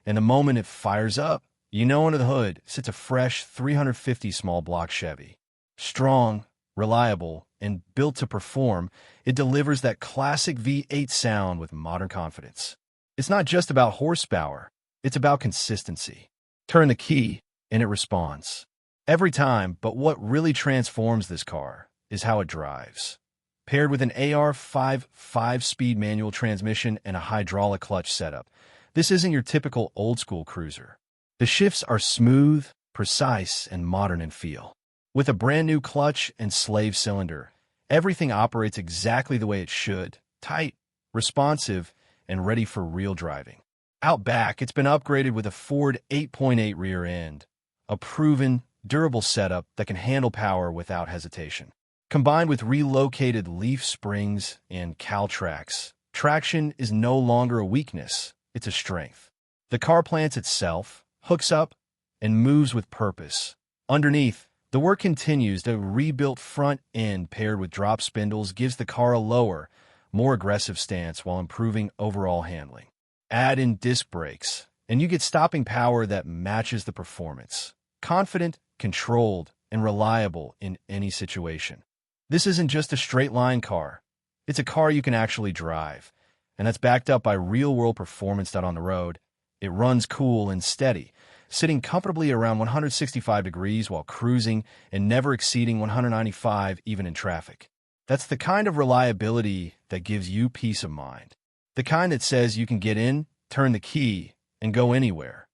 And the moment it fires up, you know under the hood sits a fresh 350 small block Chevy. Strong, reliable, and built to perform, it delivers that classic V8 sound with modern confidence. It's not just about horsepower, it's about consistency. Turn the key, and it responds. Every time, but what really transforms this car is how it drives. Paired with an AR5 5-speed manual transmission and a hydraulic clutch setup, this isn't your typical old-school cruiser. The shifts are smooth, precise, and modern in feel. With a brand-new clutch and slave cylinder, everything operates exactly the way it should, tight, responsive, and ready for real driving. Out back, it's been upgraded with a Ford 8.8 rear end, a proven, durable setup that can handle power without hesitation. Combined with relocated leaf springs and Caltrax, traction is no longer a weakness, it's a strength. The car plants itself, hooks up, and moves with purpose. Underneath, the work continues. The rebuilt front end paired with drop spindles gives the car a lower, more aggressive stance while improving overall handling. Add in disc brakes, and you get stopping power that matches the performance. Confident, controlled, and reliable in any situation. This isn't just a straight-line car. It's a car you can actually drive, and that's backed up by real-world performance done on the road. It runs cool and steady, sitting comfortably around 165 degrees while cruising and never exceeding 195 even in traffic. That's the kind of reliability that gives you peace of mind. The kind that says you can get in, turn the key, and go anywhere.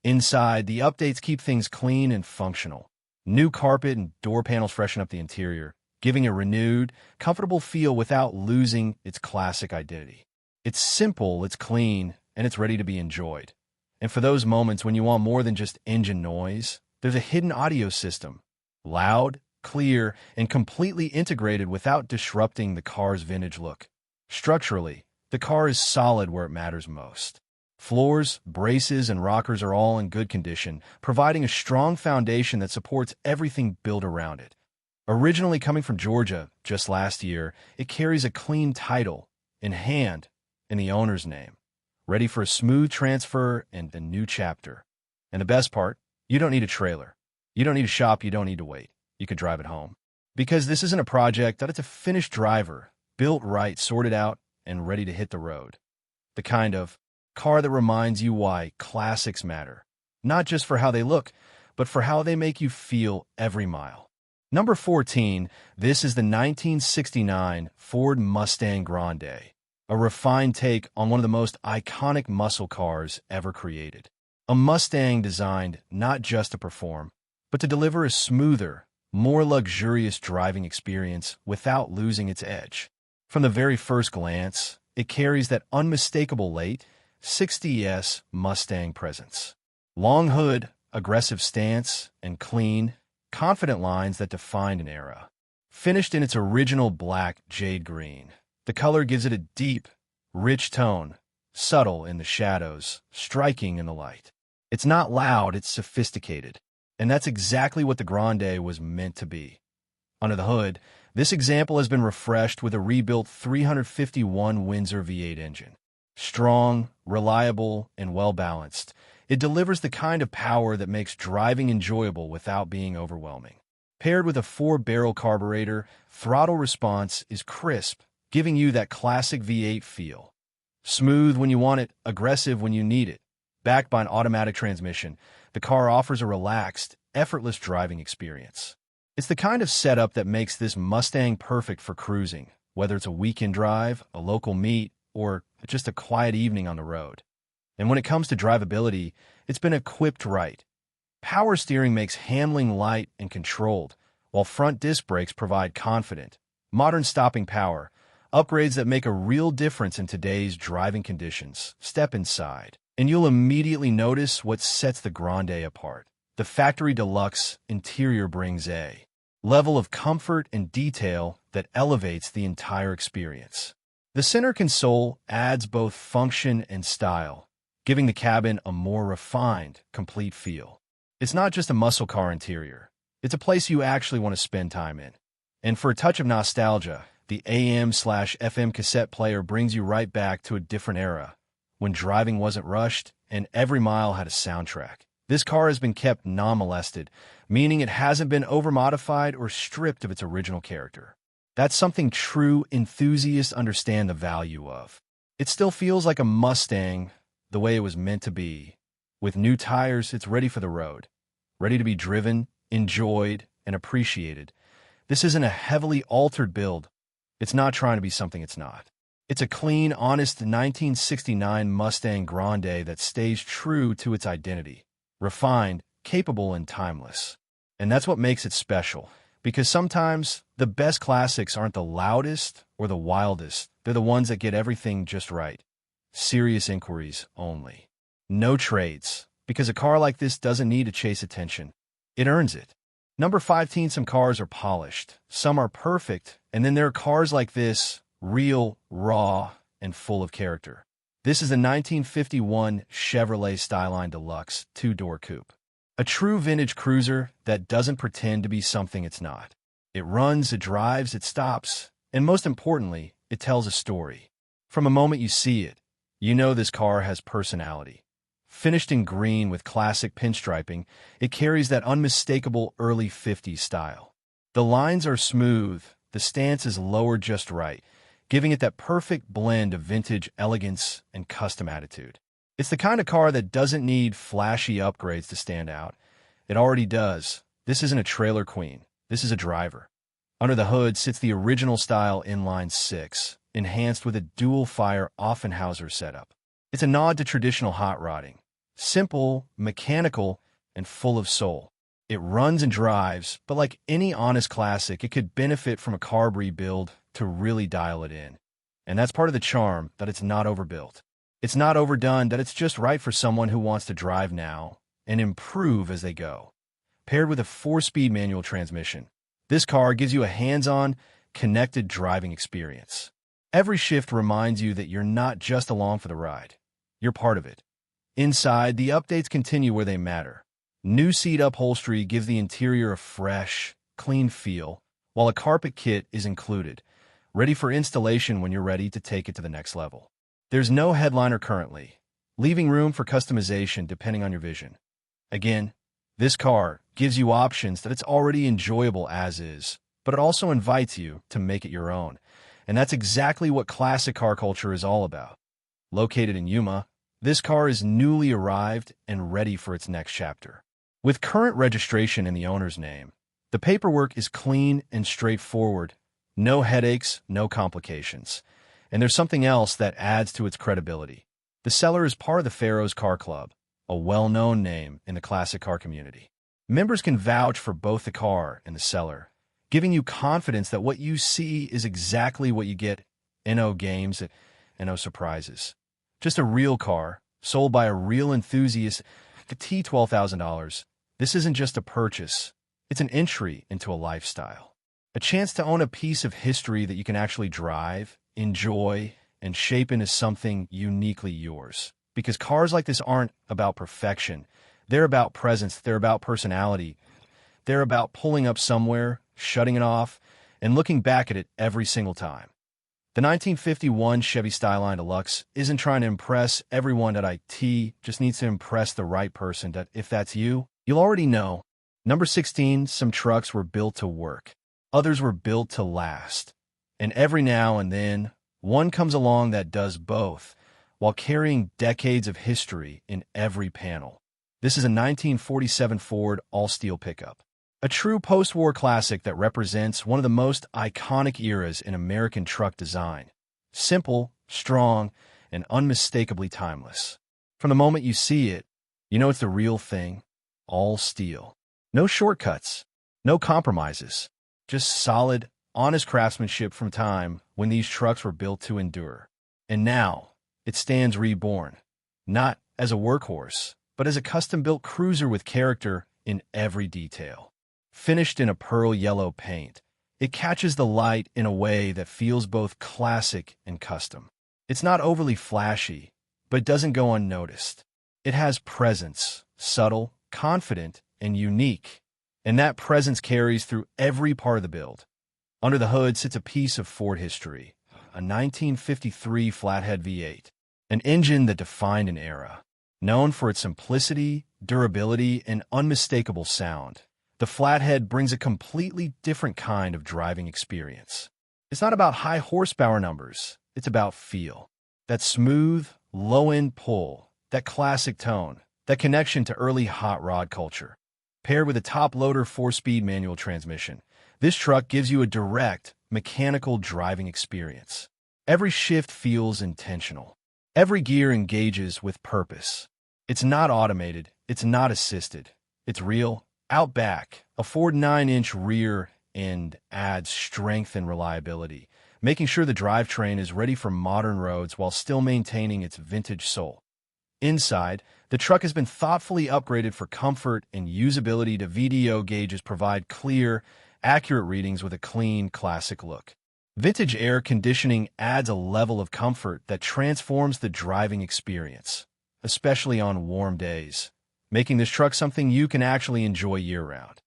Inside, the updates keep things clean and functional. New carpet and door panels freshen up the interior, giving a renewed, comfortable feel without losing its classic identity. It's simple, it's clean, and it's ready to be enjoyed. And for those moments when you want more than just engine noise, there's a hidden audio system. Loud, clear, and completely integrated without disrupting the car's vintage look. Structurally, the car is solid where it matters most. Floors, braces, and rockers are all in good condition, providing a strong foundation that supports everything built around it. Originally coming from Georgia just last year, it carries a clean title, in hand, in the owner's name, ready for a smooth transfer and a new chapter. And the best part, you don't need a trailer. You don't need a shop, you don't need to wait. You could drive it home. Because this isn't a project that it's a finished driver, built right, sorted out, and ready to hit the road. The kind of car that reminds you why classics matter. Not just for how they look, but for how they make you feel every mile. Number 14, this is the 1969 Ford Mustang Grande, a refined take on one of the most iconic muscle cars ever created. A Mustang designed not just to perform, but to deliver a smoother, more luxurious driving experience without losing its edge. From the very first glance, it carries that unmistakable late 60s Mustang presence. Long hood, aggressive stance, and clean, confident lines that defined an era. Finished in its original black jade green, the color gives it a deep, rich tone, subtle in the shadows, striking in the light. It's not loud, it's sophisticated. And that's exactly what the Grande was meant to be. Under the hood, this example has been refreshed with a rebuilt 351 Windsor V8 engine. Strong, reliable, and well-balanced, it delivers the kind of power that makes driving enjoyable without being overwhelming. Paired with a 4-barrel carburetor, throttle response is crisp, giving you that classic V8 feel. Smooth when you want it, aggressive when you need it. Backed by an automatic transmission, the car offers a relaxed, effortless driving experience. It's the kind of setup that makes this Mustang perfect for cruising, whether it's a weekend drive, a local meet, or just a quiet evening on the road. And when it comes to drivability, it's been equipped right. Power steering makes handling light and controlled, while front disc brakes provide confident, modern stopping power, upgrades that make a real difference in today's driving conditions. Step inside, and you'll immediately notice what sets the Grande apart. The factory deluxe interior brings a level of comfort and detail that elevates the entire experience. The center console adds both function and style, giving the cabin a more refined, complete feel. It's not just a muscle car interior. It's a place you actually want to spend time in. And for a touch of nostalgia, the AM/FM cassette player brings you right back to a different era, when driving wasn't rushed and every mile had a soundtrack. This car has been kept non-molested, meaning it hasn't been over-modified or stripped of its original character. That's something true enthusiasts understand the value of. It still feels like a Mustang the way it was meant to be. With new tires, it's ready for the road, ready to be driven, enjoyed, and appreciated. This isn't a heavily altered build. It's not trying to be something it's not. It's a clean, honest 1969 Mustang Grande that stays true to its identity. Refined, capable, and timeless. And that's what makes it special, because sometimes the best classics aren't the loudest or the wildest. They're the ones that get everything just right. Serious inquiries only. No trades, because a car like this doesn't need to chase attention. It earns it. Number 15, some cars are polished, some are perfect, and then there are cars like this, real, raw, and full of character. This is the 1951 Chevrolet Styline Deluxe 2-door coupe. A true vintage cruiser that doesn't pretend to be something it's not. It runs, it drives, it stops, and most importantly, it tells a story. From the moment you see it, you know this car has personality. Finished in green with classic pinstriping, it carries that unmistakable early 50s style. The lines are smooth, the stance is lowered just right, giving it that perfect blend of vintage elegance and custom attitude. It's the kind of car that doesn't need flashy upgrades to stand out. It already does. This isn't a trailer queen. This is a driver. Under the hood sits the original style inline 6, enhanced with a dual-fire Offenhauser setup. It's a nod to traditional hot rodding. Simple, mechanical, and full of soul. It runs and drives, but like any honest classic, it could benefit from a carb rebuild to really dial it in. And that's part of the charm, that it's not overbuilt. It's not overdone, that it's just right for someone who wants to drive now and improve as they go. Paired with a 4-speed manual transmission, this car gives you a hands-on, connected driving experience. Every shift reminds you that you're not just along for the ride. You're part of it. Inside, the updates continue where they matter. New seat upholstery gives the interior a fresh, clean feel, while a carpet kit is included, ready for installation when you're ready to take it to the next level. There's no headliner currently, leaving room for customization depending on your vision. Again, this car gives you options that it's already enjoyable as is, but it also invites you to make it your own. And that's exactly what classic car culture is all about. Located in Yuma, this car is newly arrived and ready for its next chapter. With current registration in the owner's name, the paperwork is clean and straightforward. No headaches, no complications. And there's something else that adds to its credibility. The seller is part of the Pharaohs Car Club, a well-known name in the classic car community. Members can vouch for both the car and the seller, giving you confidence that what you see is exactly what you get. No games and no surprises. Just a real car, sold by a real enthusiast. The T$12,000. This isn't just a purchase. It's an entry into a lifestyle. A chance to own a piece of history that you can actually drive, enjoy, and shape into something uniquely yours. Because cars like this aren't about perfection. They're about presence. They're about personality. They're about pulling up somewhere, shutting it off, and looking back at it every single time. The 1951 Chevy Skyline Deluxe isn't trying to impress everyone at IT, just needs to impress the right person. That if that's you, you'll already know. Number 16, some trucks were built to work. Others were built to last. And every now and then, one comes along that does both, while carrying decades of history in every panel. This is a 1947 Ford all-steel pickup. A true post-war classic that represents one of the most iconic eras in American truck design. Simple, strong, and unmistakably timeless. From the moment you see it, you know it's the real thing. All steel. No shortcuts. No compromises. Just solid, honest craftsmanship from time when these trucks were built to endure. And now, it stands reborn. Not as a workhorse, but as a custom-built cruiser with character in every detail. Finished in a pearl yellow paint, it catches the light in a way that feels both classic and custom. It's not overly flashy, but doesn't go unnoticed. It has presence, subtle, confident, and unique. And that presence carries through every part of the build. Under the hood sits a piece of Ford history, a 1953 flathead V8, an engine that defined an era. Known for its simplicity, durability, and unmistakable sound, the flathead brings a completely different kind of driving experience. It's not about high horsepower numbers, it's about feel. That smooth, low-end pull, that classic tone, that connection to early hot rod culture. Paired with a top-loader 4-speed manual transmission, this truck gives you a direct, mechanical driving experience. Every shift feels intentional. Every gear engages with purpose. It's not automated, it's not assisted. It's real. Out back, a Ford 9-inch rear end adds strength and reliability, making sure the drivetrain is ready for modern roads while still maintaining its vintage soul. Inside, the truck has been thoughtfully upgraded for comfort and usability. The VDO gauges provide clear, accurate readings with a clean, classic look. Vintage air conditioning adds a level of comfort that transforms the driving experience, especially on warm days, making this truck something you can actually enjoy year-round.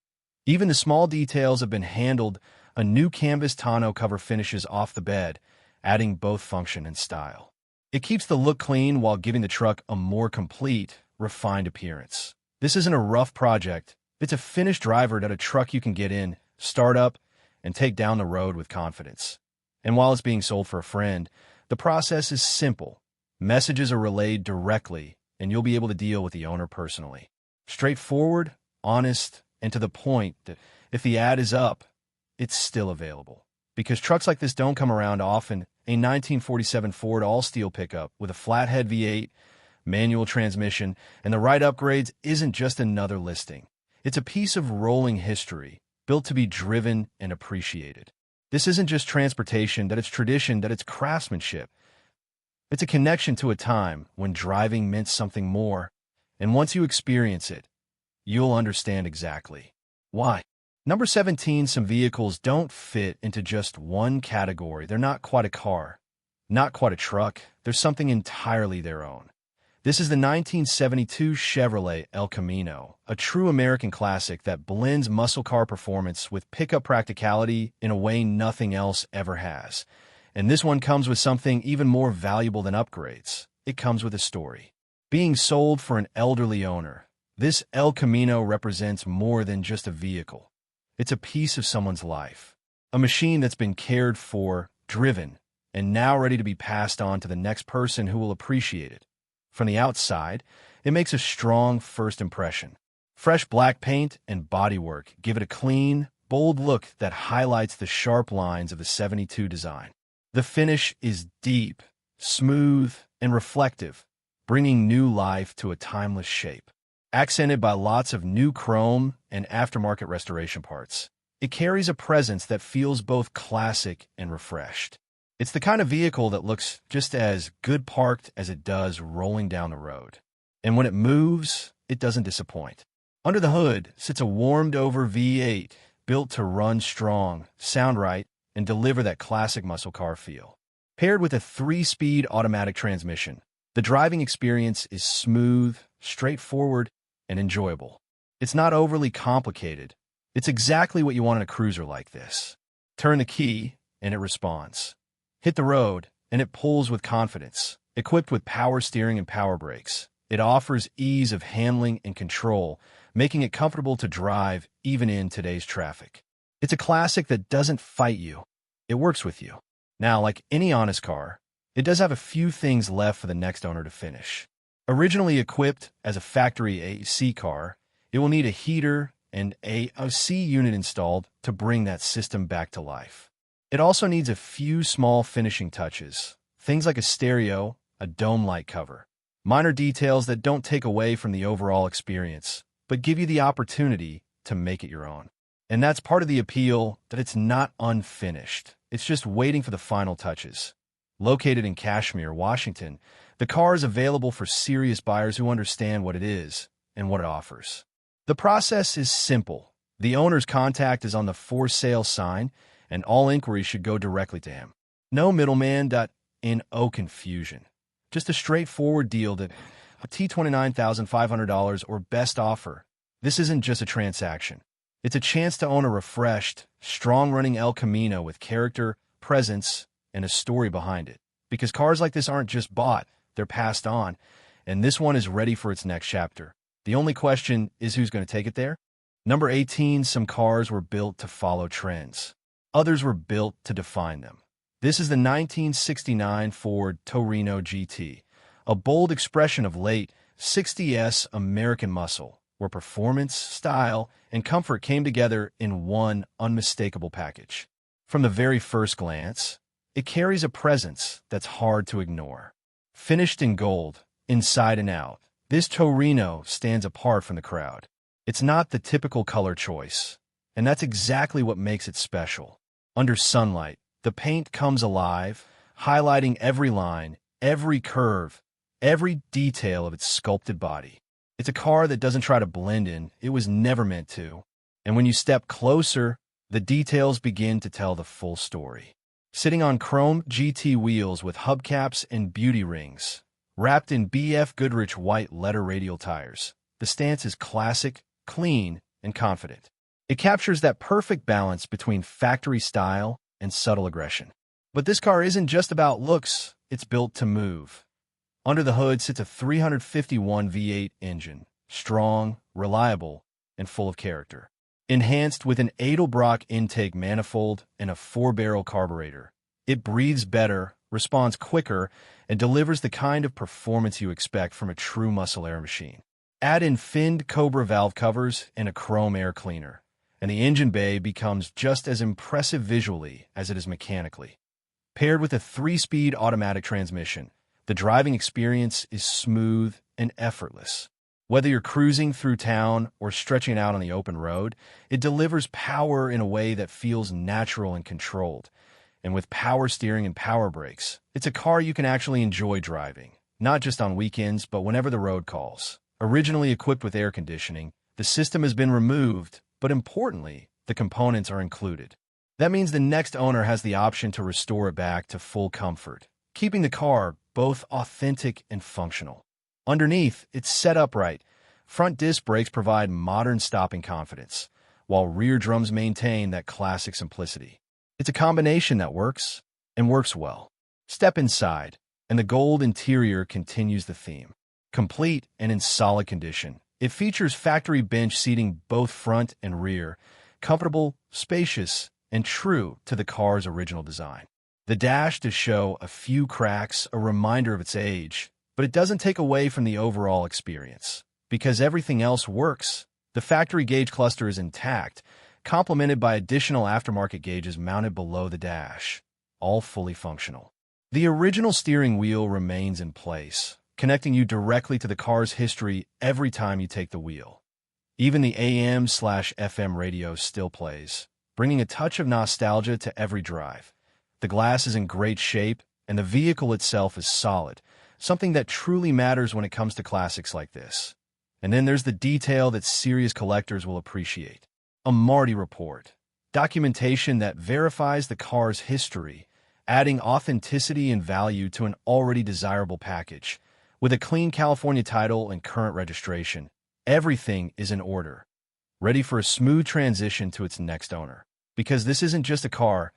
Even the small details have been handled. A new canvas tonneau cover finishes off the bed, adding both function and style. It keeps the look clean while giving the truck a more complete, refined appearance. This isn't a rough project. It's a finished driver that a truck you can get in, start up, and take down the road with confidence. And while it's being sold for a friend, the process is simple. Messages are relayed directly, and you'll be able to deal with the owner personally. Straightforward, honest, and to the point that if the ad is up, it's still available. Because trucks like this don't come around often. A 1947 Ford all-steel pickup with a flathead V8, manual transmission, and the right upgrades isn't just another listing. It's a piece of rolling history, built to be driven and appreciated. This isn't just transportation, that it's tradition, that it's craftsmanship. It's a connection to a time when driving meant something more, and once you experience it, you'll understand exactly why. Number 17, some vehicles don't fit into just one category. They're not quite a car, not quite a truck. They're something entirely their own. This is the 1972 Chevrolet El Camino, a true American classic that blends muscle car performance with pickup practicality in a way nothing else ever has. And this one comes with something even more valuable than upgrades. It comes with a story. Being sold for an elderly owner, this El Camino represents more than just a vehicle. It's a piece of someone's life, a machine that's been cared for, driven, and now ready to be passed on to the next person who will appreciate it. From the outside, it makes a strong first impression. Fresh black paint and bodywork give it a clean, bold look that highlights the sharp lines of the 72 design. The finish is deep, smooth, and reflective, bringing new life to a timeless shape. Accented by lots of new chrome and aftermarket restoration parts, it carries a presence that feels both classic and refreshed. It's the kind of vehicle that looks just as good parked as it does rolling down the road. And when it moves, it doesn't disappoint. Under the hood sits a warmed-over V8 built to run strong, sound right, and deliver that classic muscle car feel. Paired with a 3-speed automatic transmission, the driving experience is smooth, straightforward, and enjoyable. It's not overly complicated. It's exactly what you want in a cruiser like this. Turn the key, and it responds. Hit the road, and it pulls with confidence. Equipped with power steering and power brakes, it offers ease of handling and control, making it comfortable to drive even in today's traffic. It's a classic that doesn't fight you. It works with you. Now, like any honest car, it does have a few things left for the next owner to finish. Originally equipped as a factory AC car, it will need a heater and a AC unit installed to bring that system back to life. It also needs a few small finishing touches, things like a stereo, a dome light cover. Minor details that don't take away from the overall experience, but give you the opportunity to make it your own. And that's part of the appeal, that it's not unfinished. It's just waiting for the final touches. Located in Kashmir, Washington, the car is available for serious buyers who understand what it is and what it offers. The process is simple. The owner's contact is on the for sale sign, and all inquiries should go directly to him. No middleman. No confusion. Just a straightforward deal that $29,500 or best offer. This isn't just a transaction. It's a chance to own a refreshed, strong-running El Camino with character, presence, and a story behind it. Because cars like this aren't just bought, they're passed on, and this one is ready for its next chapter. The only question is who's going to take it there? Number 18, some cars were built to follow trends. Others were built to define them. This is the 1969 Ford Torino GT, a bold expression of late 60s American muscle, where performance, style, and comfort came together in one unmistakable package. From the very first glance, it carries a presence that's hard to ignore. Finished in gold, inside and out, this Torino stands apart from the crowd. It's not the typical color choice, and that's exactly what makes it special. Under sunlight, the paint comes alive, highlighting every line, every curve, every detail of its sculpted body. It's a car that doesn't try to blend in. It was never meant to. And when you step closer, the details begin to tell the full story. Sitting on chrome GT wheels with hubcaps and beauty rings, wrapped in BF Goodrich white letter radial tires, the stance is classic, clean, and confident. It captures that perfect balance between factory style and subtle aggression. But this car isn't just about looks, it's built to move. Under the hood sits a 351 V8 engine, strong, reliable, and full of character. Enhanced with an Edelbrock intake manifold and a 4-barrel carburetor, it breathes better, responds quicker, and delivers the kind of performance you expect from a true muscle air machine. Add in finned Cobra valve covers and a chrome air cleaner, and the engine bay becomes just as impressive visually as it is mechanically. Paired with a 3-speed automatic transmission, the driving experience is smooth and effortless. Whether you're cruising through town or stretching out on the open road, it delivers power in a way that feels natural and controlled. And with power steering and power brakes, it's a car you can actually enjoy driving, not just on weekends, but whenever the road calls. Originally equipped with air conditioning, the system has been removed, but importantly, the components are included. That means the next owner has the option to restore it back to full comfort, keeping the car both authentic and functional. Underneath, it's set upright. Front disc brakes provide modern stopping confidence, while rear drums maintain that classic simplicity. It's a combination that works, and works well. Step inside, and the gold interior continues the theme. Complete and in solid condition, it features factory bench seating both front and rear, comfortable, spacious, and true to the car's original design. The dash does show a few cracks, a reminder of its age, but it doesn't take away from the overall experience. Because everything else works, the factory gauge cluster is intact, complemented by additional aftermarket gauges mounted below the dash, all fully functional. The original steering wheel remains in place, connecting you directly to the car's history every time you take the wheel. Even the AM/FM radio still plays, bringing a touch of nostalgia to every drive. The glass is in great shape, and the vehicle itself is solid, something that truly matters when it comes to classics like this. And then there's the detail that serious collectors will appreciate. A Marti report, documentation that verifies the car's history, adding authenticity and value to an already desirable package. With a clean California title and current registration, everything is in order, ready for a smooth transition to its next owner. Because this isn't just a car,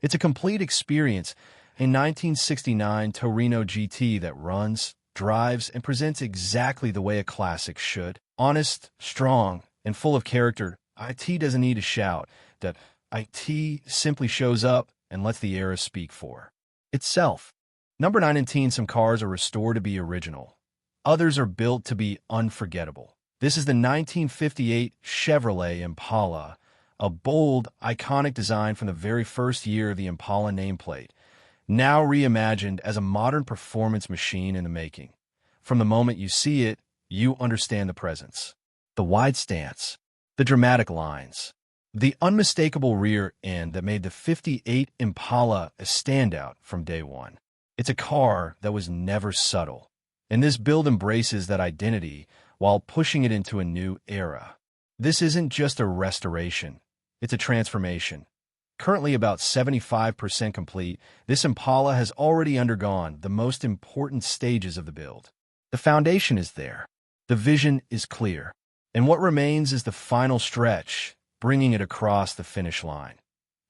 it's a complete experience, a 1969 Torino GT that runs, drives, and presents exactly the way a classic should. Honest, strong, and full of character, IT doesn't need to shout. That IT simply shows up and lets the era speak for itself. Number 9 in teen, some cars are restored to be original. Others are built to be unforgettable. This is the 1958 Chevrolet Impala, a bold, iconic design from the very first year of the Impala nameplate, now reimagined as a modern performance machine in the making. From the moment you see it, you understand the presence. The wide stance, the dramatic lines, the unmistakable rear end that made the 58 Impala a standout from day one. It's a car that was never subtle, and this build embraces that identity while pushing it into a new era. This isn't just a restoration, it's a transformation. Currently about 75% complete, this Impala has already undergone the most important stages of the build. The foundation is there, the vision is clear, and what remains is the final stretch, bringing it across the finish line.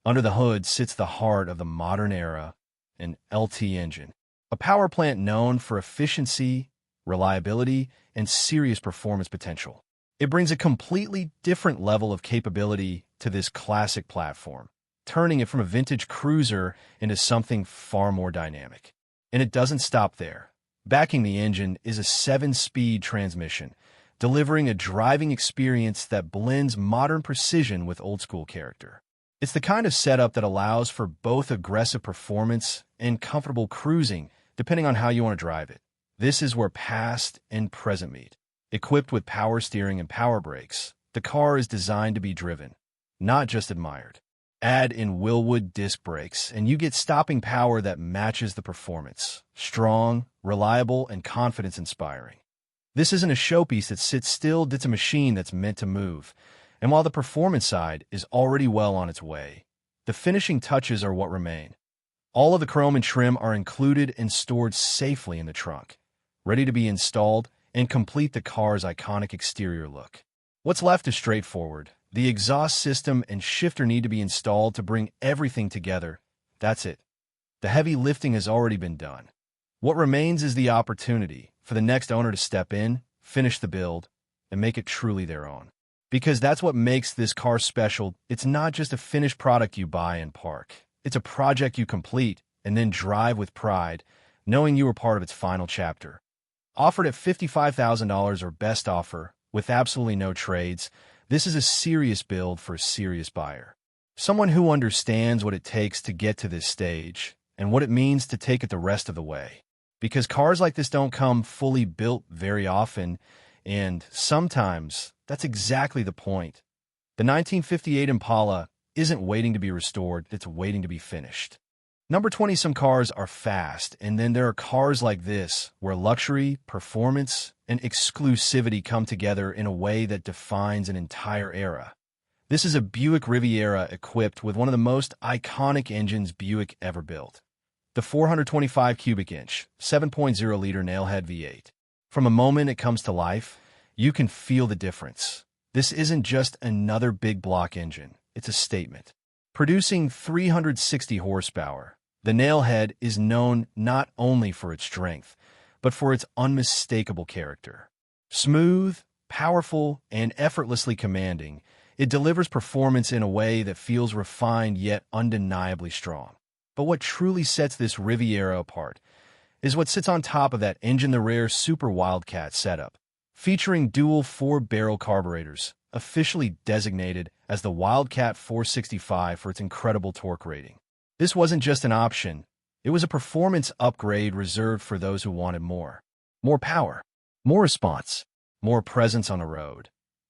Under the hood sits the heart of the modern era, an LT engine, a power plant known for efficiency, reliability, and serious performance potential. It brings a completely different level of capability to this classic platform, turning it from a vintage cruiser into something far more dynamic. And it doesn't stop there. Backing the engine is a 7-speed transmission, delivering a driving experience that blends modern precision with old-school character. It's the kind of setup that allows for both aggressive performance and comfortable cruising, depending on how you want to drive it. This is where past and present meet. Equipped with power steering and power brakes, the car is designed to be driven, not just admired. Add in Wilwood disc brakes, and you get stopping power that matches the performance. Strong, reliable, and confidence-inspiring. This isn't a showpiece that sits still, it's a machine that's meant to move. And while the performance side is already well on its way, the finishing touches are what remain. All of the chrome and trim are included and stored safely in the trunk, ready to be installed and complete the car's iconic exterior look. What's left is straightforward. The exhaust system and shifter need to be installed to bring everything together. That's it. The heavy lifting has already been done. What remains is the opportunity for the next owner to step in, finish the build, and make it truly their own. Because that's what makes this car special. It's not just a finished product you buy and park. It's a project you complete and then drive with pride, knowing you were part of its final chapter. Offered at $55,000 or best offer, with absolutely no trades, this is a serious build for a serious buyer. Someone who understands what it takes to get to this stage and what it means to take it the rest of the way. Because cars like this don't come fully built very often, and sometimes that's exactly the point. The 1958 Impala isn't waiting to be restored, it's waiting to be finished. Number 20, some cars are fast, and then there are cars like this, where luxury, performance, and exclusivity come together in a way that defines an entire era. This is a Buick Riviera equipped with one of the most iconic engines Buick ever built. The 425 cubic inch, 7.0-liter Nailhead V8. From the moment it comes to life, you can feel the difference. This isn't just another big block engine, it's a statement. Producing 360 horsepower, the Nailhead is known not only for its strength, but for its unmistakable character. Smooth, powerful, and effortlessly commanding, it delivers performance in a way that feels refined yet undeniably strong. But what truly sets this Riviera apart is what sits on top of that engine, the rare Super Wildcat setup, featuring dual 4-barrel carburetors, officially designated as the Wildcat 465 for its incredible torque rating. This wasn't just an option, it was a performance upgrade reserved for those who wanted more. More power, more response, more presence on the road.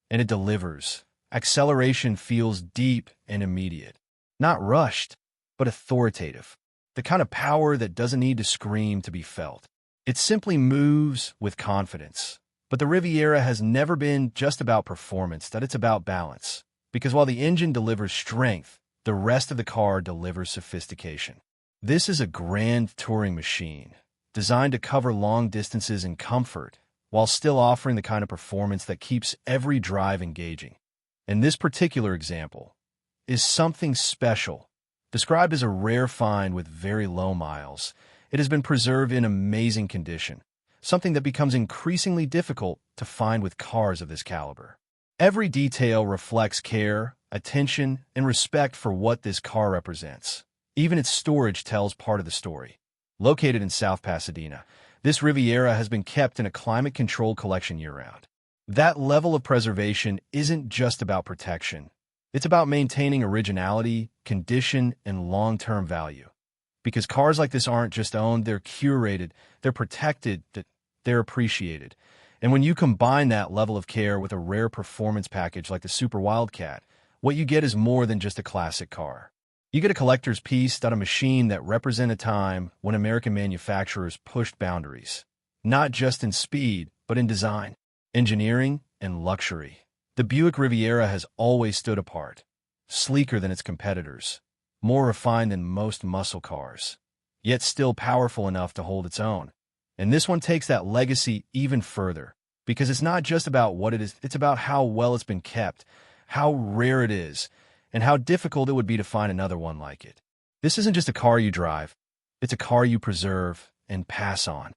And it delivers. Acceleration feels deep and immediate. Not rushed, but authoritative. The kind of power that doesn't need to scream to be felt. It simply moves with confidence. But the Riviera has never been just about performance, that it's about balance. Because while the engine delivers strength, the rest of the car delivers sophistication. This is a grand touring machine, designed to cover long distances in comfort, while still offering the kind of performance that keeps every drive engaging. And this particular example is something special. Described as a rare find with very low miles, it has been preserved in amazing condition, something that becomes increasingly difficult to find with cars of this caliber. Every detail reflects care, attention, and respect for what this car represents. Even its storage tells part of the story. Located in South Pasadena, this Riviera has been kept in a climate-controlled collection year-round. That level of preservation isn't just about protection. It's about maintaining originality, condition, and long-term value. Because cars like this aren't just owned, they're curated, they're protected, they're appreciated. And when you combine that level of care with a rare performance package like the Super Wildcat, what you get is more than just a classic car. You get a collector's piece, a machine that represents a time when American manufacturers pushed boundaries, not just in speed, but in design, engineering, and luxury. The Buick Riviera has always stood apart, sleeker than its competitors, more refined than most muscle cars, yet still powerful enough to hold its own. And this one takes that legacy even further, because it's not just about what it is, it's about how well it's been kept, how rare it is, and how difficult it would be to find another one like it. This isn't just a car you drive, it's a car you preserve and pass on.